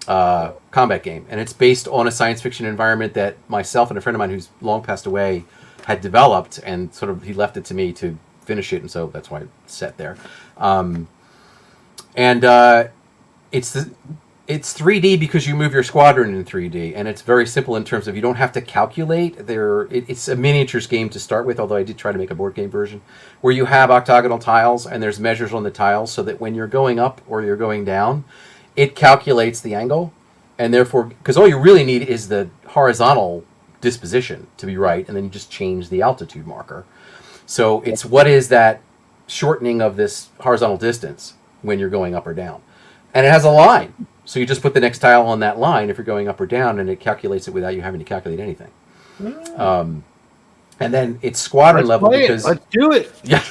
combat game, and it's based on a science fiction environment that myself and a friend of mine who's long passed away had developed, and sort of he left it to me to finish it, and so that's why it's set there. It's 3D because you move your squadron in 3D, and it's very simple in terms of you don't have to calculate. It's a miniatures game to start with, although I did try to make a board game version, where you have octagonal tiles, and there's measures on the tiles so that when you're going up or you're going down, it calculates the angle, and therefore, because all you really need is the horizontal disposition to be right, and then you just change the altitude marker. So it's what is that shortening of this horizontal distance when you're going up or down. And it has a line. So you just put the next tile on that line if you're going up or down, and it calculates it without you having to calculate anything. And then it's squadron level because... Let's do it. Yeah.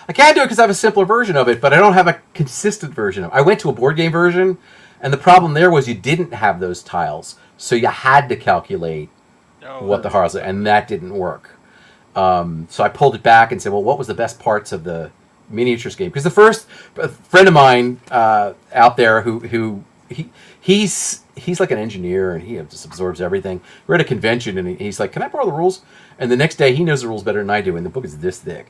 I can't do it because I have a simpler version of it, but I don't have a consistent version of it. I went to a board game version, and the problem there was you didn't have those tiles. So you had to calculate what the horizontal... And that didn't work. So I pulled it back and said, well, what was the best parts of the miniatures game? Because the first friend of mine out there he's like an engineer and he just absorbs everything. We're at a convention and he's like, can I borrow the rules? And the next day he knows the rules better than I do, and the book is this thick.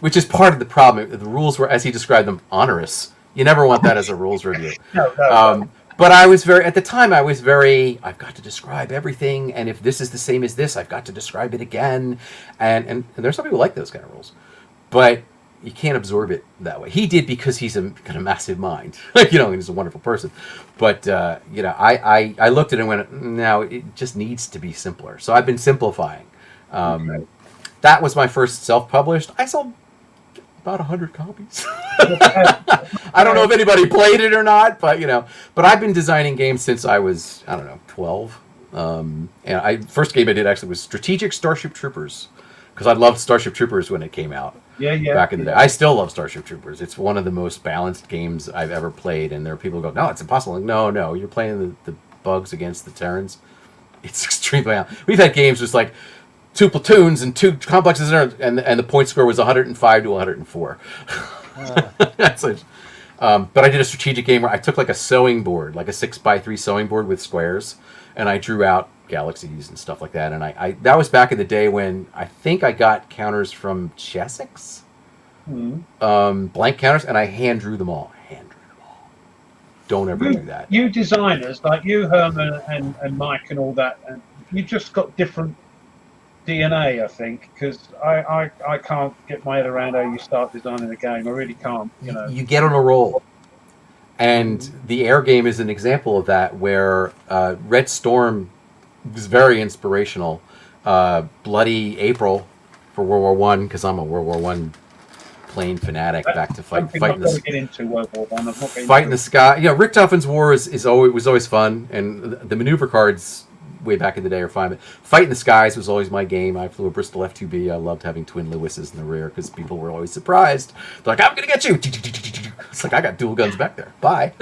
Which is part of the problem. The rules were, as he described them, onerous. You never want that as a rules review. No. But I was at the time, I've got to describe everything, and if this is the same as this, I've got to describe it again. And there's some people who like those kind of rules. But you can't absorb it that way. He did because he's got a massive mind. He's a wonderful person. But, I looked at it and went, no, it just needs to be simpler. So I've been simplifying. That was my first self-published. I sold about 100 copies. I don't know if anybody played it or not, but I've been designing games since I was, 12. And first game I did actually was Strategic Starship Troopers, because I loved Starship Troopers when it came out. Back in the day. I still love Starship Troopers. It's one of the most balanced games I've ever played, and there are people who go, no, it's impossible. Like, no, you're playing the bugs against the Terrans. It's extremely balanced. We've had games just like 2 platoons and 2 complexes, and the point score was 105 to 104. That's it. But I did a strategic game where I took like a sewing board, like a 6x3 sewing board with squares, and I drew out galaxies and stuff like that. And I that was back in the day when I think I got counters from Chessex, blank counters, and I hand drew them all. Don't ever do that. You designers, like you, Herman, and Mike, and all that, and you just got different DNA, I think, because I can't get my head around how you start designing a game. I really can't. You get on a roll. And the air game is an example of that, where Red Storm was very inspirational. Bloody April for World War One, because I'm a World War One plane fanatic. Back to fighting the sky. Richthofen's War was always fun, and the maneuver cards way back in the day are fine. But Fighting the Skies was always my game. I flew a Bristol F2B. I loved having twin Lewises in the rear because people were always surprised. They're like, I'm going to get you. It's like, I got dual guns back there. Bye.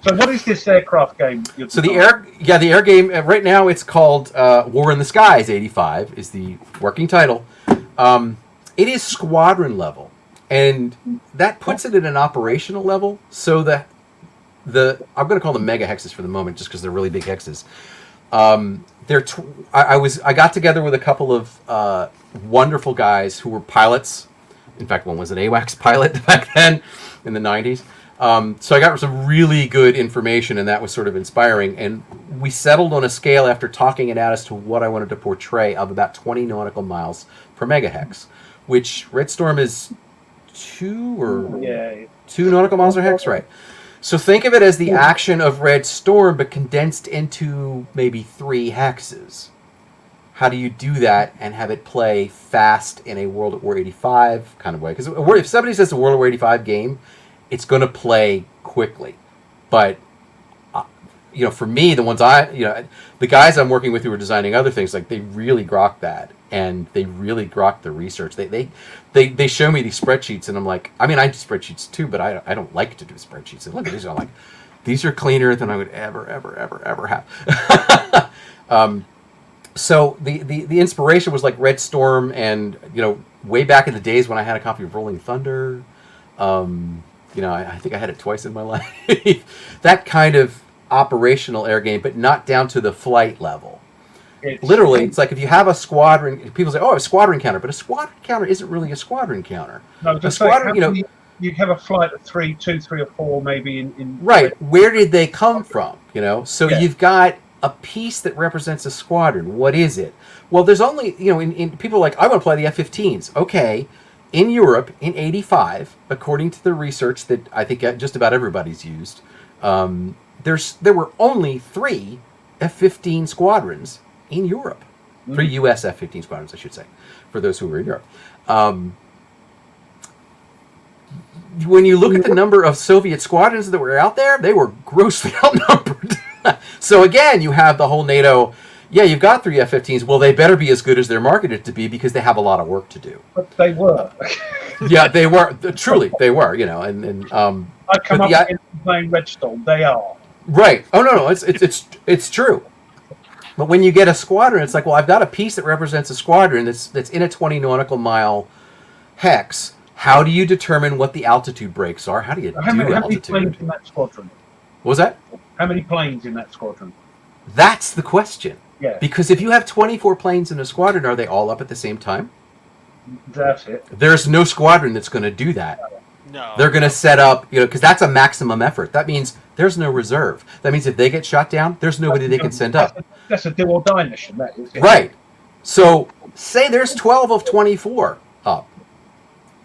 So what is this aircraft game? So the air game, right now it's called War in the Skies 85 is the working title. It is squadron level, and that puts it at an operational level. So I'm going to call them mega hexes for the moment, just because they're really big hexes. I got together with a couple of wonderful guys who were pilots. In fact, one was an AWACS pilot back then in the 90s. So I got some really good information, and that was sort of inspiring. And we settled on a scale after talking it out as to what I wanted to portray of about 20 nautical miles per megahex, which Red Storm is 2 nautical miles per hex, right? So think of it as the action of Red Storm, but condensed into maybe 3 hexes. How do you do that and have it play fast in a World at War 85 kind of way? Because if somebody says a World at War 85 game, it's going to play quickly. But, for me, the guys I'm working with who are designing other things, like, they really grok that. And they really grok the research. They show me these spreadsheets, and I'm like, I do spreadsheets too, but I don't like to do spreadsheets. And look at these, I'm like, these are cleaner than I would ever have. So the inspiration was like Red Storm, and way back in the days when I had a copy of Rolling Thunder. I think I had it twice in my life. That kind of operational air game, but not down to the flight level. It's like if you have a squadron, people say, oh, a squadron counter, but a squadron counter isn't really a squadron counter. No, just a squadron, you have a flight of 2, 3 or 4 maybe in right. Where did they come from? So you've got a piece that represents a squadron. What is it? Well, there's only, in people are like, I want to play the F-15s. Okay. In Europe, in 85, according to the research that I think just about everybody's used, there were only 3 F-15 squadrons in Europe. 3 U.S. F-15 squadrons, I should say, for those who were in Europe. When you look at the number of Soviet squadrons that were out there, they were grossly outnumbered. So again, you have the whole NATO, you've got 3 F-15s. Well, they better be as good as they're marketed to be because they have a lot of work to do. But they were. Yeah, they were. Truly, they were, I come up against playing Redstone. They are. Right. Oh, no, it's true. But when you get a squadron, it's like, well, I've got a piece that represents a squadron that's in a 20 nautical mile hex. How do you determine what the altitude breaks are? How do you How many altitude? planes in that squadron? What was that? How many planes in that squadron? That's the question. Yeah. Because if you have 24 planes in a squadron, are they all up at the same time? That's it. There's no squadron that's going to do that. No. They're going to set up, because that's a maximum effort. That means there's no reserve. That means if they get shot down, there's nobody they can send up. That's a do or die mission, that is. Yeah. Right. So say there's 12 of 24 up.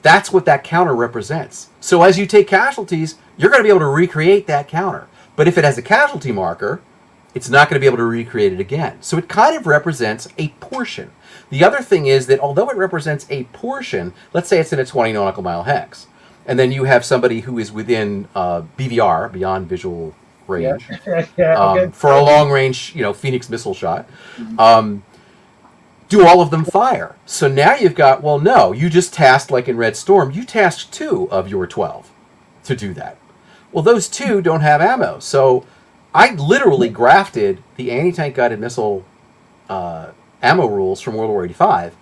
That's what that counter represents. So as you take casualties, you're going to be able to recreate that counter. But if it has a casualty marker, it's not going to be able to recreate it again. So it kind of represents a portion. The other thing is that although it represents a portion, let's say it's in a 20 nautical mile hex, and then you have somebody who is within BVR, beyond visual range, for a long range, Phoenix missile shot. Do all of them fire? So now you've got, well, no, you just tasked, like in Red Storm, you tasked 2 of your 12 to do that. Well, those 2 don't have ammo. So I literally grafted the anti-tank guided missile ammo rules from World War 85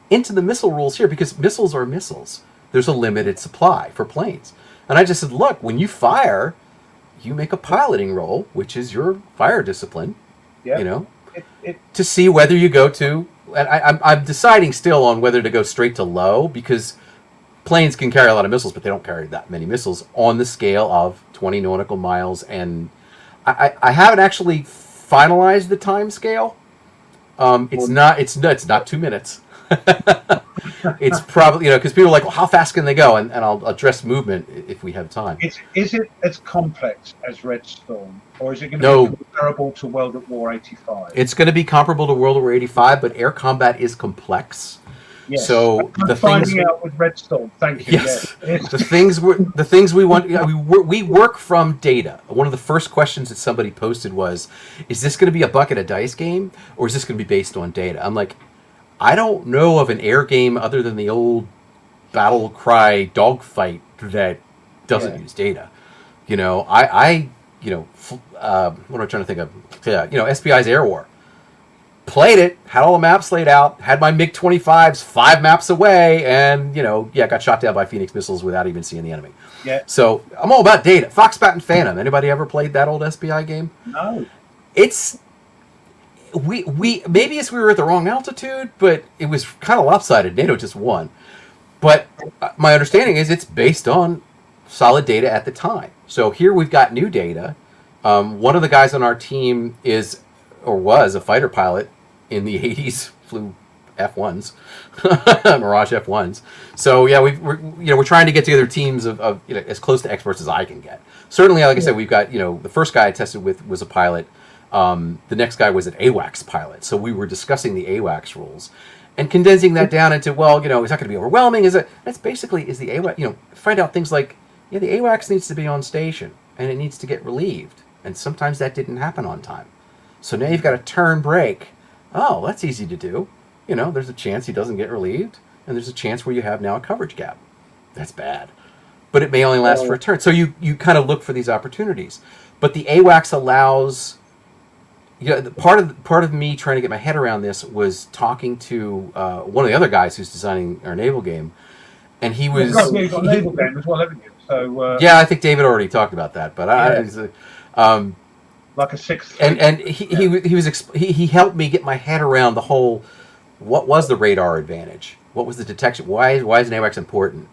into the missile rules here, because missiles are missiles. There's a limited supply for planes. And I just said, look, when you fire, you make a piloting roll, which is your fire discipline, to see whether you go to... And I'm deciding still on whether to go straight to low, because planes can carry a lot of missiles, but they don't carry that many missiles on the scale of 20 nautical miles. And I haven't actually finalized the time scale. It's not 2 minutes. It's probably, because people are like, well, how fast can they go? And I'll address movement if we have time. Is it as complex as Red Storm, or is it going to be comparable to World at War 85? It's going to be comparable to World War 85, but air combat is complex. Yes. So I'm finding out with Red Storm. Thank you. Yes. The things we want. We work from data. One of the first questions that somebody posted was, "Is this going to be a bucket of dice game, or is this going to be based on data?" I'm like, I don't know of an air game other than the old battle cry dogfight that doesn't use data. What am I trying to think of? SPI's Air War. Played it, had all the maps laid out, had my MiG-25s 5 maps away, and, got shot down by Phoenix missiles without even seeing the enemy. Yeah. So I'm all about data. Foxbat and Phantom. Anybody ever played that old SPI game? No. It's... We maybe we were at the wrong altitude, but it was kind of lopsided. NATO just won. But my understanding is it's based on solid data at the time. So here we've got new data. One of the guys on our team was a fighter pilot in the 80s, flew F1s, Mirage F1s. So yeah, we're trying to get together teams of as close to experts as I can get. Certainly, like I said, we've got the first guy I tested with was a pilot. The next guy was an AWACS pilot, so we were discussing the AWACS rules and condensing that down into, it's not going to be overwhelming. Is the AWACS, find out things like, the AWACS needs to be on station and it needs to get relieved, and sometimes that didn't happen on time. So now you've got to turn brake. Oh, that's easy to do. There's a chance he doesn't get relieved, and there's a chance where you have now a coverage gap. That's bad, but it may only last for a turn. So you kind of look for these opportunities, but the AWACS allows. Part of me trying to get my head around this was talking to one of the other guys who's designing our naval game, and he was. You've got a naval game as well, haven't you? So. Yeah, I think David already talked about that, but like a sixth. And he helped me get my head around the whole. What was the radar advantage? What was the detection? Why is an AWACS important?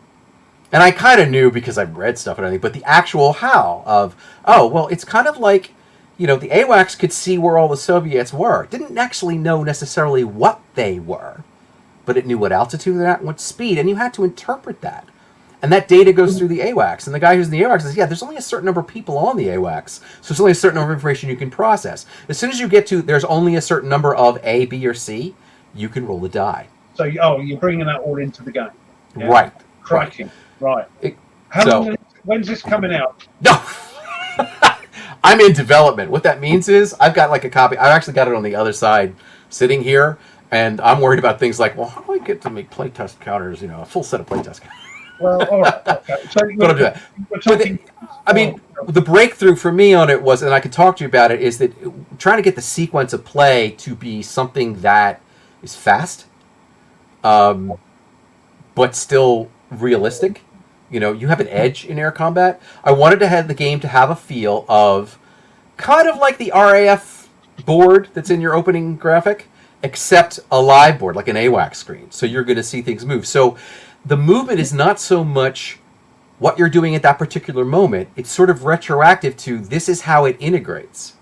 And I kind of knew because I've read stuff and everything, but the actual how of it's kind of like. The AWACS could see where all the Soviets were. It didn't actually know necessarily what they were, but it knew what altitude they're at and what speed, and you had to interpret that. And that data goes through the AWACS. And the guy who's in the AWACS says, yeah, there's only a certain number of people on the AWACS. So it's only a certain number of information you can process. As soon as you get to there's only a certain number of A, B, or C, you can roll the die. So, you're bringing that all into the game. Yeah? Right. Cracking. Right. When's this coming out? No. I'm in development. What that means is I've got like a copy. I've actually got it on the other side sitting here. And I'm worried about things like, well, how do I get to make playtest counters, a full set of playtest counters? Well, all right. Okay. So But I'll do that. The breakthrough for me on it was, and I can talk to you about it, is that trying to get the sequence of play to be something that is fast, but still realistic. You have an edge in air combat. I wanted to have the game to have a feel of kind of like the RAF board that's in your opening graphic, except a live board, like an AWACS screen. So you're going to see things move. So the movement is not so much what you're doing at that particular moment. It's sort of retroactive to this is how it integrates.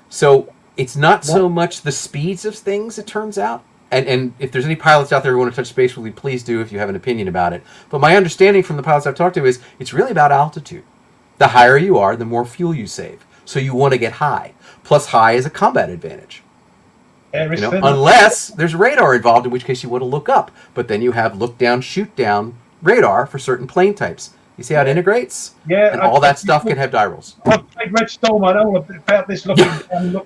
So it's not so much the speeds of things, it turns out. And if there's any pilots out there who want to touch base with me, please do if you have an opinion about it. But my understanding from the pilots I've talked to is it's really about altitude. The higher you are, the more fuel you save. So you want to get high. Plus high is a combat advantage. Unless there's radar involved, in which case you want to look up. But then you have look down, shoot down radar for certain plane types. You see how it integrates? Yeah. And all that stuff can have die rolls. I've played Red Storm. I know about this looking.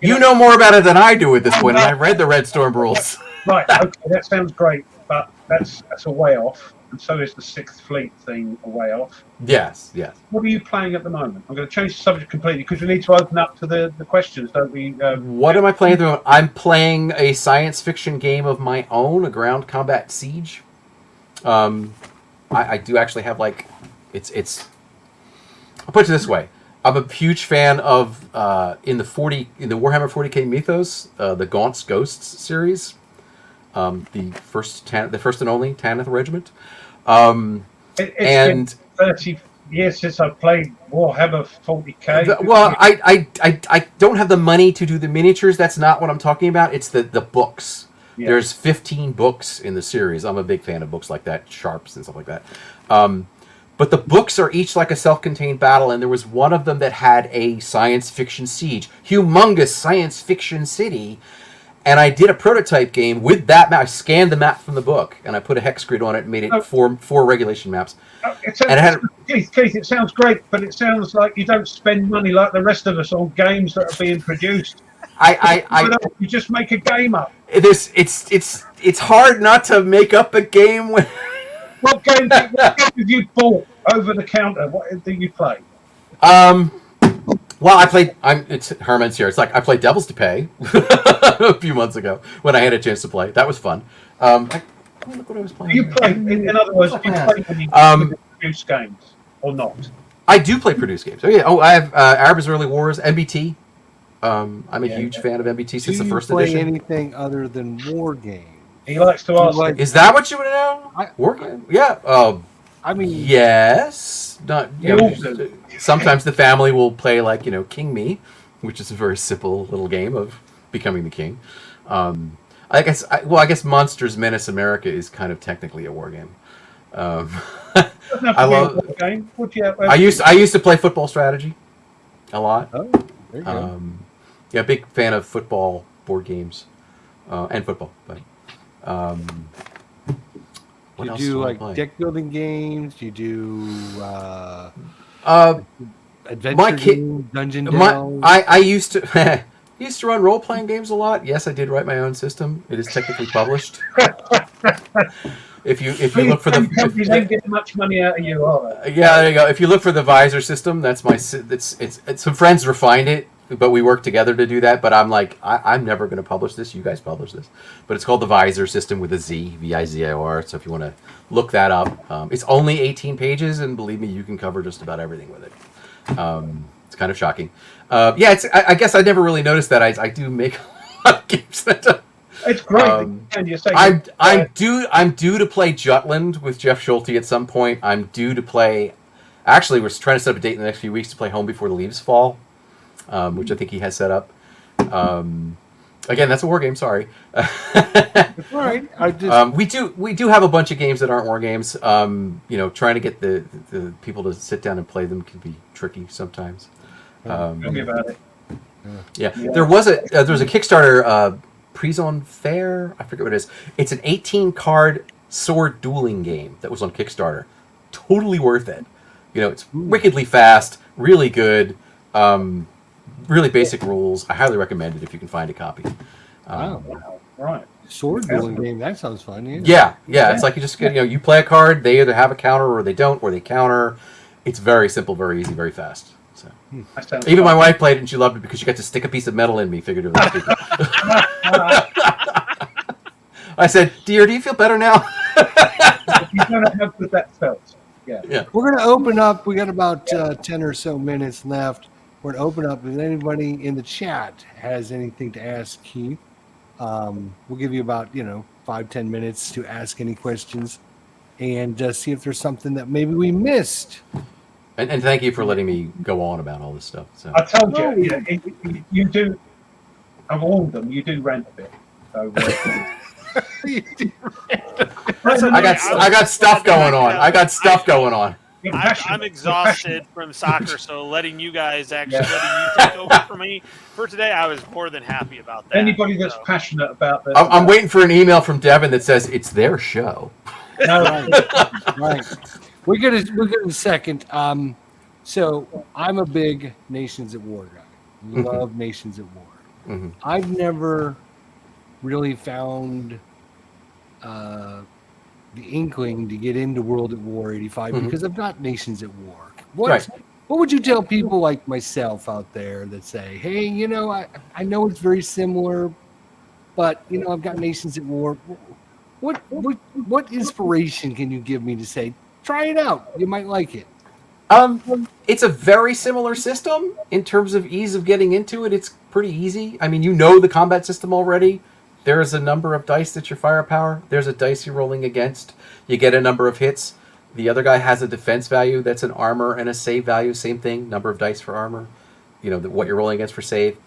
You know more about it than I do at this point, and I've read the Red Storm rules. Right, okay, that sounds great, but that's a way off. And so is the Sixth Fleet thing a way off. Yes. What are you playing at the moment? I'm going to change the subject completely because we need to open up to the questions, don't we? What am I playing at the moment? I'm playing a science fiction game of my own, a ground combat siege. I do actually have it's. I'll put it this way: I'm a huge fan of in the Warhammer 40k mythos, the Gaunt's Ghosts series, the first and only Tanith Regiment. It's been 30 years since I've played Warhammer 40k. I don't have the money to do the miniatures. That's not what I'm talking about. It's the books. Yeah. There's 15 books in the series. I'm a big fan of books like that, sharps and stuff like that. But the books are each like a self-contained battle, and there was one of them that had a science fiction siege, humongous science fiction city. And I did a prototype game with that map. I scanned the map from the book, and I put a hex grid on it and made it four regulation maps. Keith, it sounds great, but it sounds like you don't spend money like the rest of us on games that are being produced. You just make a game up. It's hard not to make up a game when... What game have you bought over the counter? What do you play? Well, I played. It's Herman's here. It's like I played Devil's to Pay a few months ago when I had a chance to play. That was fun. Look what I was playing. You play, in other words, you play when you produce games or not? I do play produce games. Oh yeah. Oh, I have Arab Israeli Wars, MBT. I'm a huge fan of MBT since the first edition. Do you play anything other than Wargame? He likes to ask. Is that what you want to know? Wargame? Yeah. I mean, yes. Not. Sometimes the family will play King Me, which is a very simple little game of becoming the king. I guess Monsters Menace America is kind of technically a war game. I love. Game. I used to play football strategy a lot. Oh, there you go. Yeah, big fan of football board games and football. But what else do you do deck building games? Do you do adventure games, dungeon delves? I used to used to run role playing games a lot. Yes, I did write my own system. It is technically published. If you look for companies don't get much money out of you, are they? Yeah, there you go. If you look for the Visor system, that's my. It's some friends refined it, but we work together to do that. But I'm like, I'm never going to publish this. You guys publish this. But it's called the Visor system with a Z, Vizor. So if you want to look that up, it's only 18 pages, and believe me, you can cover just about everything with it. It's kind of shocking. Yeah, I guess I never really noticed that. I do make a lot of games that. It's great. And you say I'm due to play Jutland with Jeff Schulte at some point. I'm due to play. Actually, we're trying to set up a date in the next few weeks to play Home Before the Leaves Fall, which I think he has set up. Again, that's a war game. Sorry. It's all right. I just We do have a bunch of games that aren't war games. Trying to get the people to sit down and play them can be tricky sometimes. Tell me about it. Yeah. There was a Kickstarter, Prison Fair. I forget what it is. It's an 18 card sword dueling game that was on Kickstarter. Totally worth it. It's wickedly fast, really good, really basic rules. I highly recommend it if you can find a copy. wow. Right. Sword dueling game. That sounds fun. Yeah. Yeah. It's like you just you play a card. They either have a counter or they don't, or they counter. It's very simple, very easy, very fast. So even my wife played it and she loved it because she got to stick a piece of metal in me, figuratively speaking. I said, "Dear, do you feel better now?" You don't know how good that felt. Yeah. We're going to open up. We got about 10 or so minutes left. We're going to open up. If anybody in the chat has anything to ask Keith, we'll give you about 5-10 minutes to ask any questions and see if there's something that maybe we missed. And thank you for letting me go on about all this stuff. So I told you, you do. I warned them. You do rant a bit. So, I got stuff going on. I got stuff going on. I'm exhausted from soccer, so letting you guys letting you take over for me for today, I was more than happy about that. Anybody that's passionate about this, I'm waiting for an email from Devin that says it's their show. No, right. We're good in a second. So I'm a big Nations at War guy. Love Nations at War. Mm-hmm. I've never really found the inkling to get into World at War 85 because I've got Nations at War. What would you tell people like myself out there that say, hey, I know it's very similar, but I've got Nations at War. What inspiration can you give me to say, try it out? You might like it. It's a very similar system in terms of ease of getting into it. It's pretty easy. I mean, the combat system already. There is a number of dice that's your firepower. There's a dice you're rolling against. You get a number of hits. The other guy has a defense value that's an armor and a save value. Same thing, number of dice for armor. What you're rolling against for save.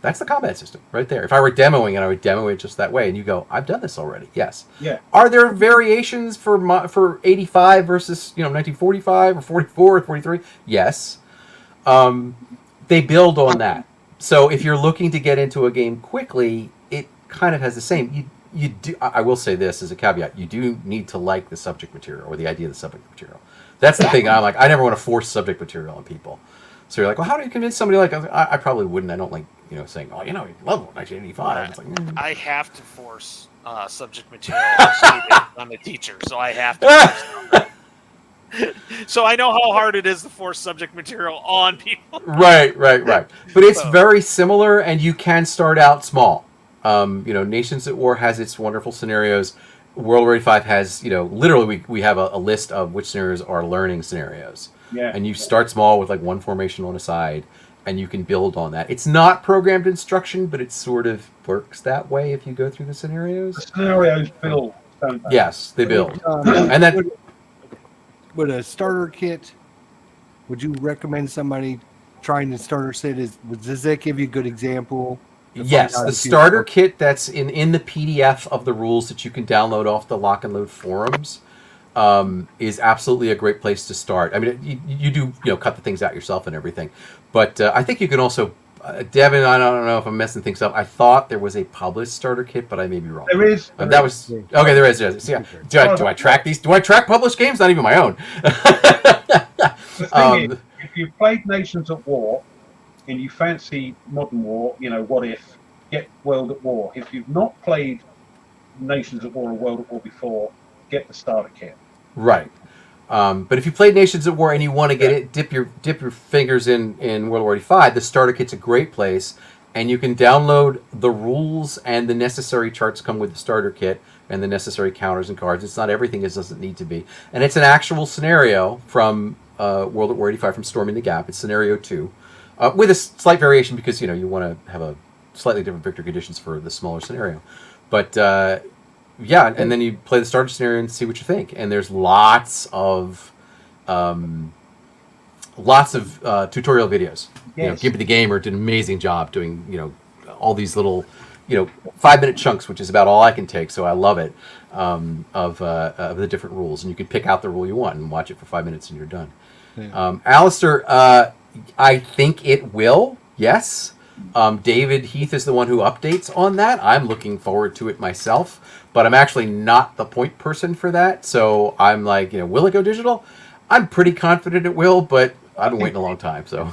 That's the combat system right there. If I were demoing it, I would demo it just that way. And you go, I've done this already. Yes. Yeah. Are there variations for 85 versus 1945 or 44 or 43? Yes. They build on that. So if you're looking to get into a game quickly, it kind of has the same. You do. I will say this as a caveat: you do need to like the subject material or the idea of the subject material. That's the thing. I'm like, I never want to force subject material on people. So you're like, well, how do you convince somebody like I probably wouldn't. I don't like saying, oh, you love 1985. It's like, I have to force subject material. I'm a teacher, so I have to. So I know how hard it is to force subject material on people. Right. But it's very similar, and you can start out small. Nations at War has its wonderful scenarios. World War 85 has, literally we have a list of which scenarios are learning scenarios. Yeah. And you start small with like one formation on a side, and you can build on that. It's not programmed instruction, but it sort of works that way if you go through the scenarios. The scenarios build, don't they? Yes, they build. And that with a starter kit, would you recommend somebody trying the starter set? Does that give you a good example? Yes, the starter kit that's in the PDF of the rules that you can download off the Lock and Load forums is absolutely a great place to start. I mean, you do cut the things out yourself and everything, but I think you can also, Devin, I don't know if I'm messing things up. I thought there was a published starter kit, but I may be wrong. There is. That was okay. There is. Yeah. Do I track these? Do I track published games? Not even my own. The thing is, if you've played Nations at War and you fancy Modern War, what if, get World at War. If you've not played Nations at War or World at War before, get the starter kit. Right. But if you played Nations at War and you want to get it, dip your fingers in World War 85, the starter kit's a great place, and you can download the rules, and the necessary charts come with the starter kit, and the necessary counters and cards. It's not everything it doesn't need to be. And it's an actual scenario from World at War 85 from Storming the Gap. It's scenario 2, with a slight variation because you want to have a slightly different victory conditions for the smaller scenario. But yeah, and then you play the starter scenario and see what you think. And there's lots of tutorial videos. Yes. Gibby the Gamer did an amazing job doing all these little 5-minute chunks, which is about all I can take. So I love it, of the different rules, and you can pick out the rule you want and watch it for 5 minutes and you're done. Yeah. Alistair, I think it will. Yes. David Heath is the one who updates on that. I'm looking forward to it myself, but I'm actually not the point person for that. So I'm like, will it go digital? I'm pretty confident it will, but I've been waiting a long time. So,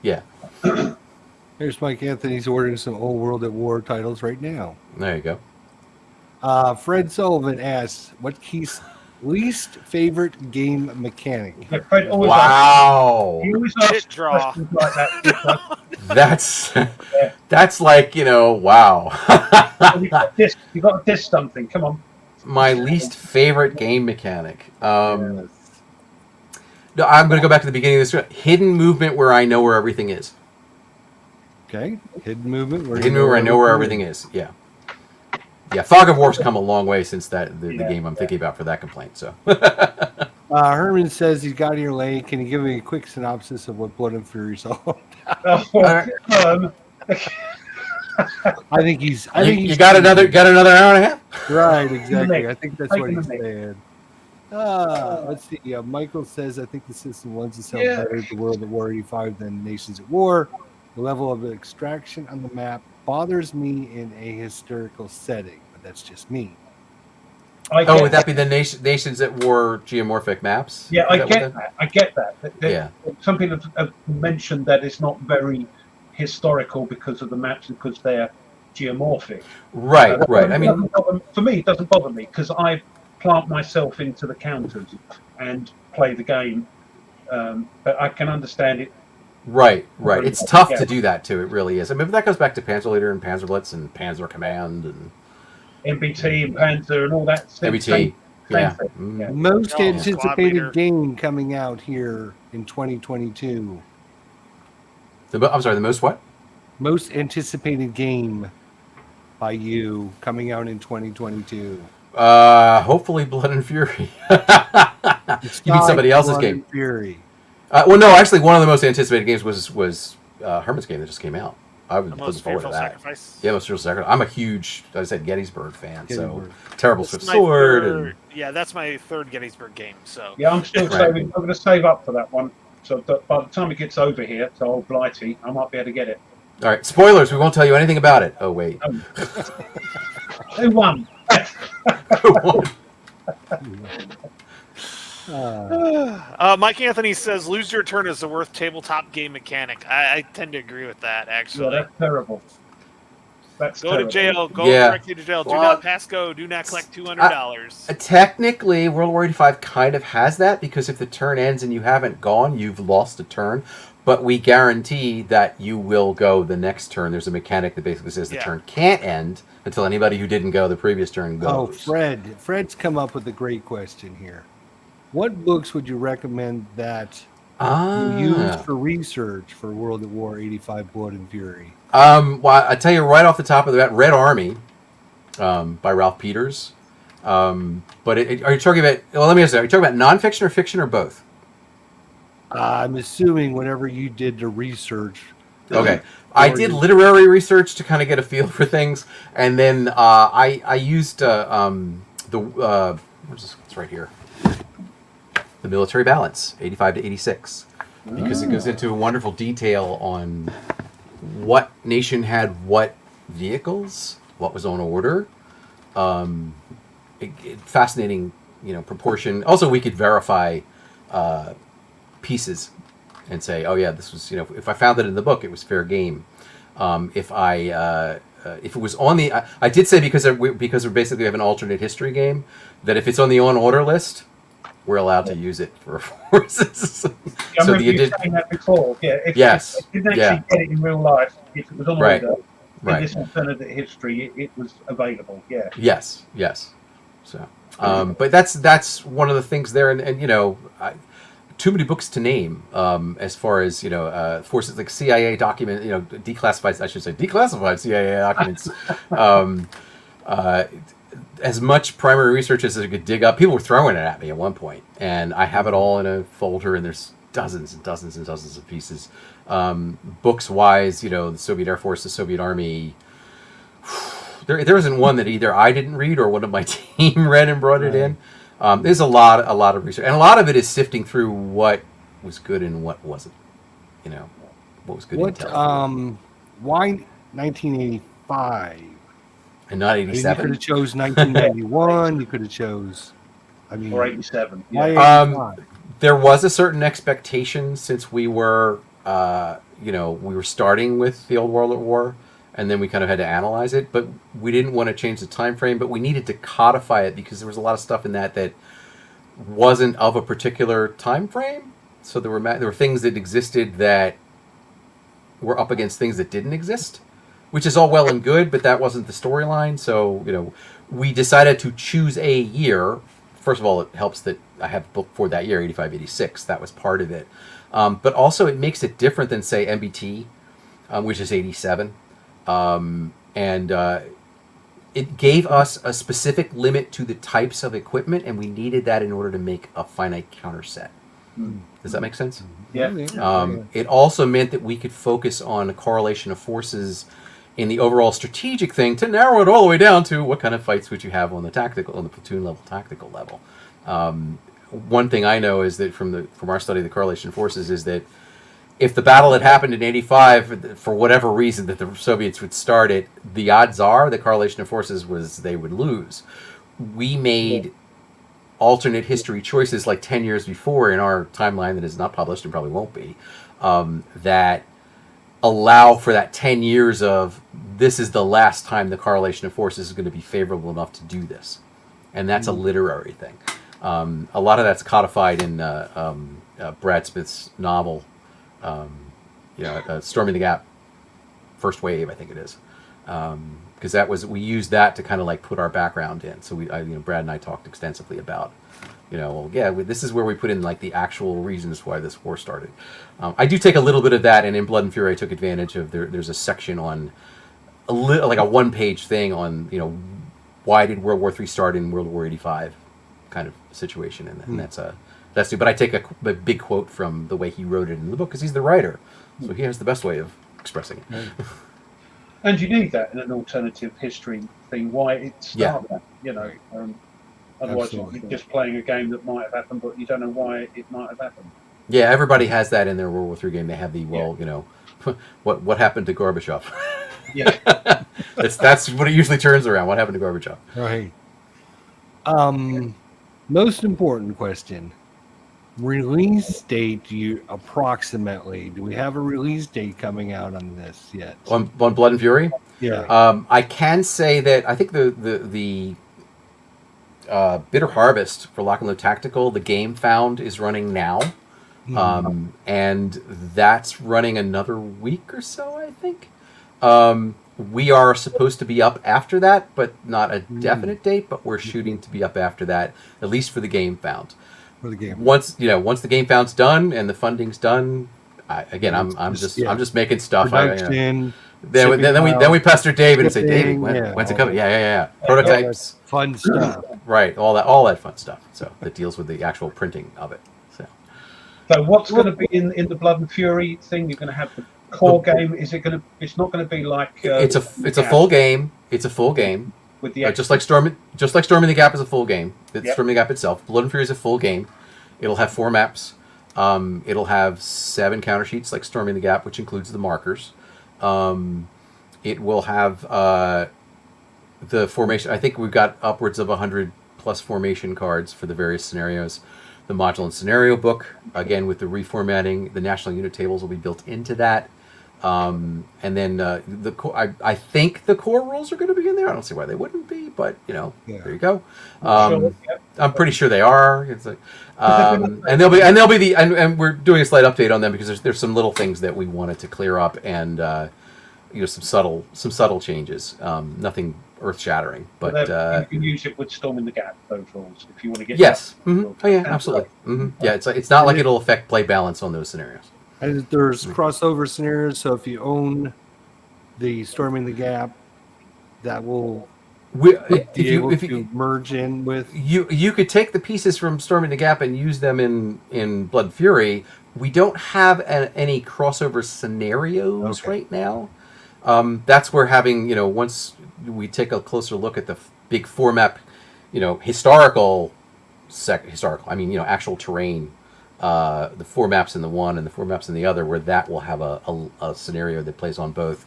yeah. Here's Mike Anthony's ordering some old World at War titles right now. There you go. Fred Sullivan asks, what Keith's least favorite game mechanic? Yeah, Fred always Wow. He always Shit asks draw. questions like that. That's like, wow. You got to diss something. Come on. My least favorite game mechanic. No, I'm going to go back to the beginning of this. Hidden movement where I know where everything is. Okay. Hidden movement. Hidden movement where I know where everything is. Yeah. Yeah, Fog of War's come a long way since the game I'm thinking about for that complaint. So, Herman says he's got your lane. Can you give me a quick synopsis of what Blood and Fury's all about? I think he's. you got another hour and a half. Right, exactly. I think that's Right what in he's the mix. saying. Let's see. Michael says, I think the system lends itself better to World at War 85 than Nations at War. The level of extraction on the map bothers me in a historical setting, but that's just me. Would that be the Nations at War geomorphic maps? Yeah, I get that. Yeah. Some people have mentioned that it's not very historical because of the maps, because they're geomorphic. Right. I mean, for me, it doesn't bother me because I plant myself into the counters and play the game. But I can understand it. Right. It's tough to do that too. It really is. I mean, but that goes back to Panzerleader and Panzerblitz and Panzer Command and MBT and Panzer and all that. MBT. Yeah. Thing. Yeah. Most Squad anticipated leader. game coming out here in 2022. I'm sorry. The most what? Most anticipated game by you coming out in 2022. Hopefully Blood and Fury. You mean somebody else's Blood game? and Fury. Well, no. Actually, one of the most anticipated games was Herman's game that just came out. I was The looking most forward to fearful that. sacrifice. Yeah, most fearful sacrifice. I'm a huge, as I said, Gettysburg fan. Gettysburg. So terrible This Swift is my Sword. third- yeah, that's my third Gettysburg game. So Yeah, I'm still Right. saving. I'm going to save up for that one. So by the time it gets over here to old Blighty, I might be able to get it. All right, spoilers. We won't tell you anything about it. Oh wait. Who won? Mike Anthony says, "Lose your turn is the worst tabletop game mechanic." I tend to agree with that. Yeah, Actually, that's terrible. That's go terrible. to jail. Go Yeah. directly to jail. Do Well, not pass go. Do not collect $200. Technically, World War 85 kind of has that because if the turn ends and you haven't gone, you've lost a turn. But we guarantee that you will go the next turn. There's a mechanic that basically says the turn can't end until anybody who didn't go the previous turn goes. Oh, Fred's come up with a great question here. What books would you recommend that you use for research for World at War 85 Blood and Fury? Well, I tell you right off the top of the bat, Red Army by Ralph Peters. But are you talking about? Well, let me ask you: are you talking about nonfiction or fiction or both? I'm assuming whenever you did the research. Okay, I did literary research to kind of get a feel for things, and then I used it's right here, the Military Balance, 85 to 86, because it goes into wonderful detail on what nation had what vehicles, what was on order. Fascinating, proportion. Also, we could verify pieces and say, oh yeah, this was, if I found it in the book, it was fair game. If it was on the, I did say because we basically have an alternate history game, that if it's on the on order list, we're allowed to use it for forces. I remember you saying that before. Yeah. If you didn't actually get it in real life, if it was on order, in this alternate history, it was available. Yeah. Yes. So, but that's one of the things there, and too many books to name as far as forces like CIA document, declassified CIA documents. As much primary research as I could dig up. People were throwing it at me at one point, and I have it all in a folder, and there's dozens and dozens and dozens of pieces. Books wise, the Soviet Air Force, the Soviet Army, There isn't one that either I didn't read or one of my team read and brought it in. There's a lot of research, and a lot of it is sifting through what was good and what wasn't. You know, what was good. What? Why 1985? And not I mean, you 87. could have chose 1991. You could have chose. I mean, Or 87. why Yeah. 85? There was a certain expectation since we were, we were starting with the Old World at War, and then we kind of had to analyze it. But we didn't want to change the time frame, but we needed to codify it because there was a lot of stuff in that wasn't of a particular time frame. So there were things that existed that were up against things that didn't exist, which is all well and good, but that wasn't the storyline. So, we decided to choose a year. First of all, it helps that I have a book for that year, 85, 86. That was part of it. But also it makes it different than, say, MBT, which is 87. It gave us a specific limit to the types of equipment, and we needed that in order to make a finite counter set. Does that make sense? Yeah. It also meant that we could focus on a correlation of forces in the overall strategic thing to narrow it all the way down to what kind of fights would you have on the platoon level, tactical level. One thing I know is that from our study of the correlation of forces is that if the battle had happened in 85, for whatever reason that the Soviets would start it, the odds are the correlation of forces was they would lose. We made alternate history choices like 10 years before in our timeline that is not published and probably won't be, that allow for that 10 years of this is the last time the correlation of forces is going to be favorable enough to do this. And that's a literary thing. A lot of that's codified in Brad Smith's novel, Storming the Gap, First Wave, I think it is. Because we used that to kind of like put our background in. So Brad and I talked extensively about, this is where we put in like the actual reasons why this war started. I do take a little bit of that, and in Blood and Fury, I took advantage of there's a section on like a one-page thing on why did World War III start in World War 85 kind of situation, and that's new. But I take a big quote from the way he wrote it in the book because he's the writer, so he has the best way of expressing it. And you need that in an alternative history thing. Why it started, otherwise Absolutely. you're just playing a game that might have happened, but you don't know why it might have happened. Yeah, everybody has that in their World War III game. They have the what happened to Gorbachev? Yeah. that's what it usually turns around. What happened to Gorbachev? Right. Most important question. Release date, approximately? Do we have a release date coming out on this yet? On Blood and Fury? Yeah. I can say that I think the Bitter Harvest for Lock and Load Tactical, the game found, is running now. And that's running another week or so, I think. We are supposed to be up after that, but not a definite date, but we're shooting to be up after that, at least for the game found. For the game. Once the game found's done and the funding's done, I'm just making stuff. Production. Then we pester David and say, shipping, David, when's it coming? Yeah. Prototypes. Fun stuff. Right, all that fun stuff. So that deals with the actual printing of it. So what's going to be in the Blood and Fury thing? You're going to have the core game. Is it going to? It's not going to be like. It's a full game. It's a full game. With the just like Storming the Gap is a full game. Storming the Gap itself. Blood and Fury is a full game. It'll have 4 maps. It'll have 7 counter sheets like Storming the Gap, which includes the markers. It will have the formation. I think we've got upwards of 100 plus formation cards for the various scenarios. The module and scenario book, again with the reformatting, the national unit tables will be built into that. And then I think the core rules are going to be in there. I don't see why they wouldn't be, but there you go. I'm pretty sure they are. It's like, and they'll be and we're doing a slight update on them because there's some little things that we wanted to clear up and some subtle changes. Nothing earth-shattering, but you can use it with Storming the Gap, those rules, if you want to get. Yes. Oh yeah, absolutely. Yeah, it's not like it'll affect play balance on those scenarios. And there's crossover scenarios, so if you own the Storming the Gap, that will if you merge in with you could take the pieces from Storming the Gap and use them in Blood and Fury. We don't have any crossover scenarios right now. That's where having once we take a closer look at the big format, historical. I mean, actual terrain. The 4 maps in the one and the 4 maps in the other, where that will have a scenario that plays on both.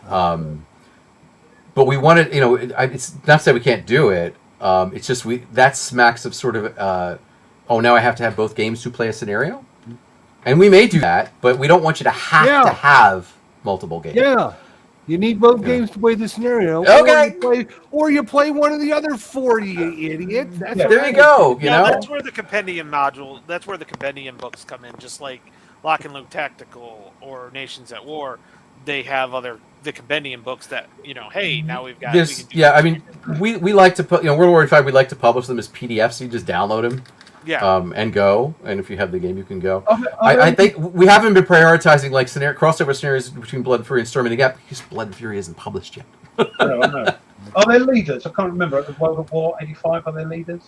But we wanted, it's not to say we can't do it. It's just that smacks of sort of, now I have to have both games to play a scenario, and we may do that, but we don't want you to have multiple games. Yeah. You need both games to play the scenario. Okay. Or you play one of the other 40, you idiot. There you go. That's where the compendium that's where the compendium books come in. Just like Lock and Loop Tactical or Nations at War, they have the compendium books that, hey, now we've got this. I mean, we like to put, World War V, we like to publish them as PDFs, so you just download them. Yeah. And go. And if you have the game, you can go. I think we haven't been prioritizing like crossover scenarios between Blood and Fury and Storming the Gap because Blood and Fury isn't published yet. No, I know. Are there leaders? I can't remember. At the World of War 85, are there leaders?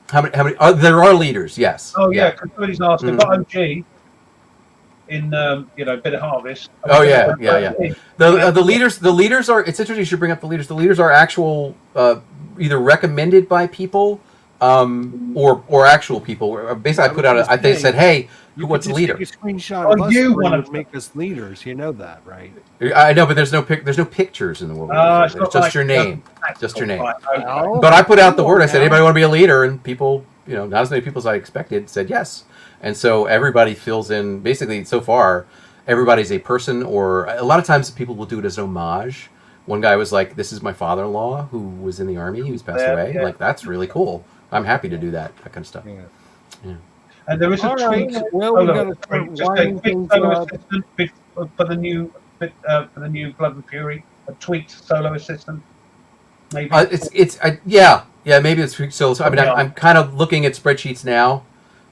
How many? There are leaders, yes. Oh, yeah, because somebody's asked. They've got OG in, Bit of Harvest. Oh, yeah. The leaders are, it's interesting you should bring up the leaders. The leaders are actual, either recommended by people, or actual people. Basically, I put out I said, hey, what's a leader? Take a screenshot of us you want want to make us leaders. You know that, right? I know, but there's no pictures in the world. It's just like, your name. Just your name. Right, okay. But I put out the word. I said, anybody want to be a leader? And people, not as many people as I expected said yes. And so everybody fills in. Basically, so far, everybody's a person, or a lot of times people will do it as homage. One guy was like, this is my father-in-law who was in the army. He was passed away. Yeah. Like, that's really cool. I'm happy to do that kind of stuff. Yeah. And there is a All tweet. right. Well, we got to start Just a winding quick things solo up. assistant for the new Blood and Fury. A tweet solo assistant. Maybe. Maybe it's so. I mean, I'm kind of looking at spreadsheets now,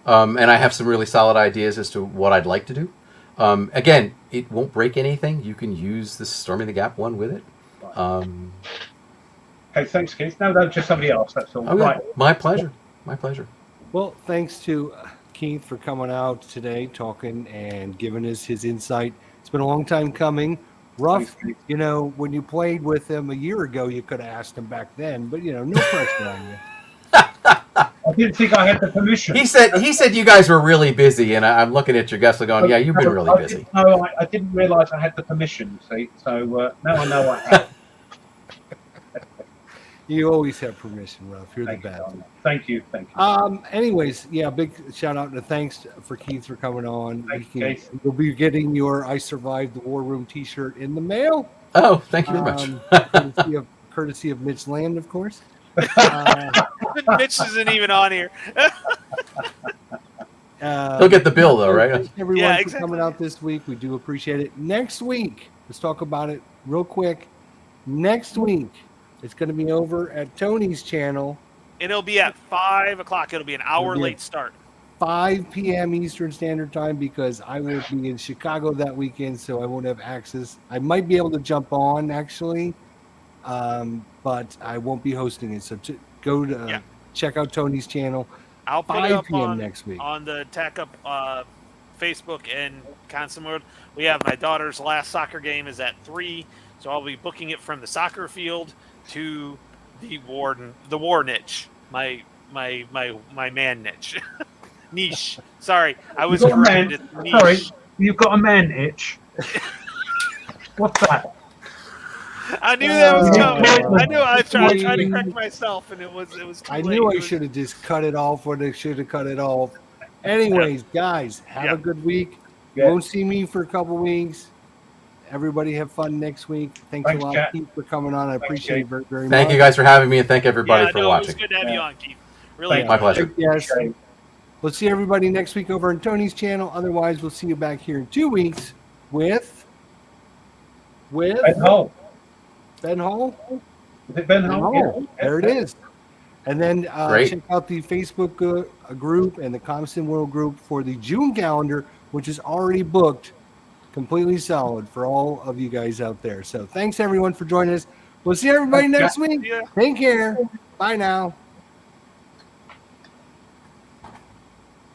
and I have some really solid ideas as to what I'd like to do. Again, it won't break anything. You can use the Storming the Gap one with it. Okay, thanks, Keith. No, just somebody else. That's all. Right. My pleasure. My pleasure. Well, thanks to Keith for coming out today, talking and giving us his insight. It's been a long time coming. Rough, when you played with him a year ago, you could have asked him back then, but no pressure on you. I didn't think I had the permission. He said you guys were really busy, and I'm looking at your guests going, yeah, you've been really busy. No, I didn't realise I had the permission. See, so now I know I have. You always have permission, Ruff. You're the best. Thank you. Anyways, big shout out and thanks for Keith for coming on. You'll be getting your "I Survived the War Room" T-shirt in the mail. Oh, thank you very much. Courtesy of Mitch Land, of course. Mitch isn't even on here. He'll get the bill though, right? Thanks everyone for coming out this week. We do appreciate it. Next week, let's talk about it real quick. Next week, it's going to be over at Tony's channel. And it'll be at 5 o'clock. It'll be an hour late start. 5 p.m. Eastern Standard Time because I will be in Chicago that weekend, so I won't have access. I might be able to jump on, actually, but I won't be hosting it. So go to check out Tony's channel. I'll put 5 it up p.m. next week. On the Tack Up Facebook and Constant Mode. We have my daughter's last soccer game is at 3, so I'll be booking it from the soccer field to the war niche, my man niche. Niche. Sorry, I was corrected. Niche. Sorry, you've got a man itch. What's that? I knew that was coming. I knew. I tried to correct myself, and it was too late. I knew I should have just cut it off when I should have cut it off. Anyways, guys, have a good week. You won't see me for a couple weeks. Everybody have fun next week. Thanks a lot, Keith, for coming on. I appreciate it very, very much. Thank you guys for having me, and thank everybody for watching. It was good to have you on, Keith. Really, my pleasure. Yes. We'll see everybody next week over on Tony's channel. Otherwise, we'll see you back here in 2 weeks with Ben Hull. Ben Hull? Is it Ben Hull? Yeah. There it is. And then check out the Facebook group and the Constant World group for the June calendar, which is already booked. Completely solid for all of you guys out there. So thanks everyone for joining us. We'll see everybody next week. Take care. Bye now.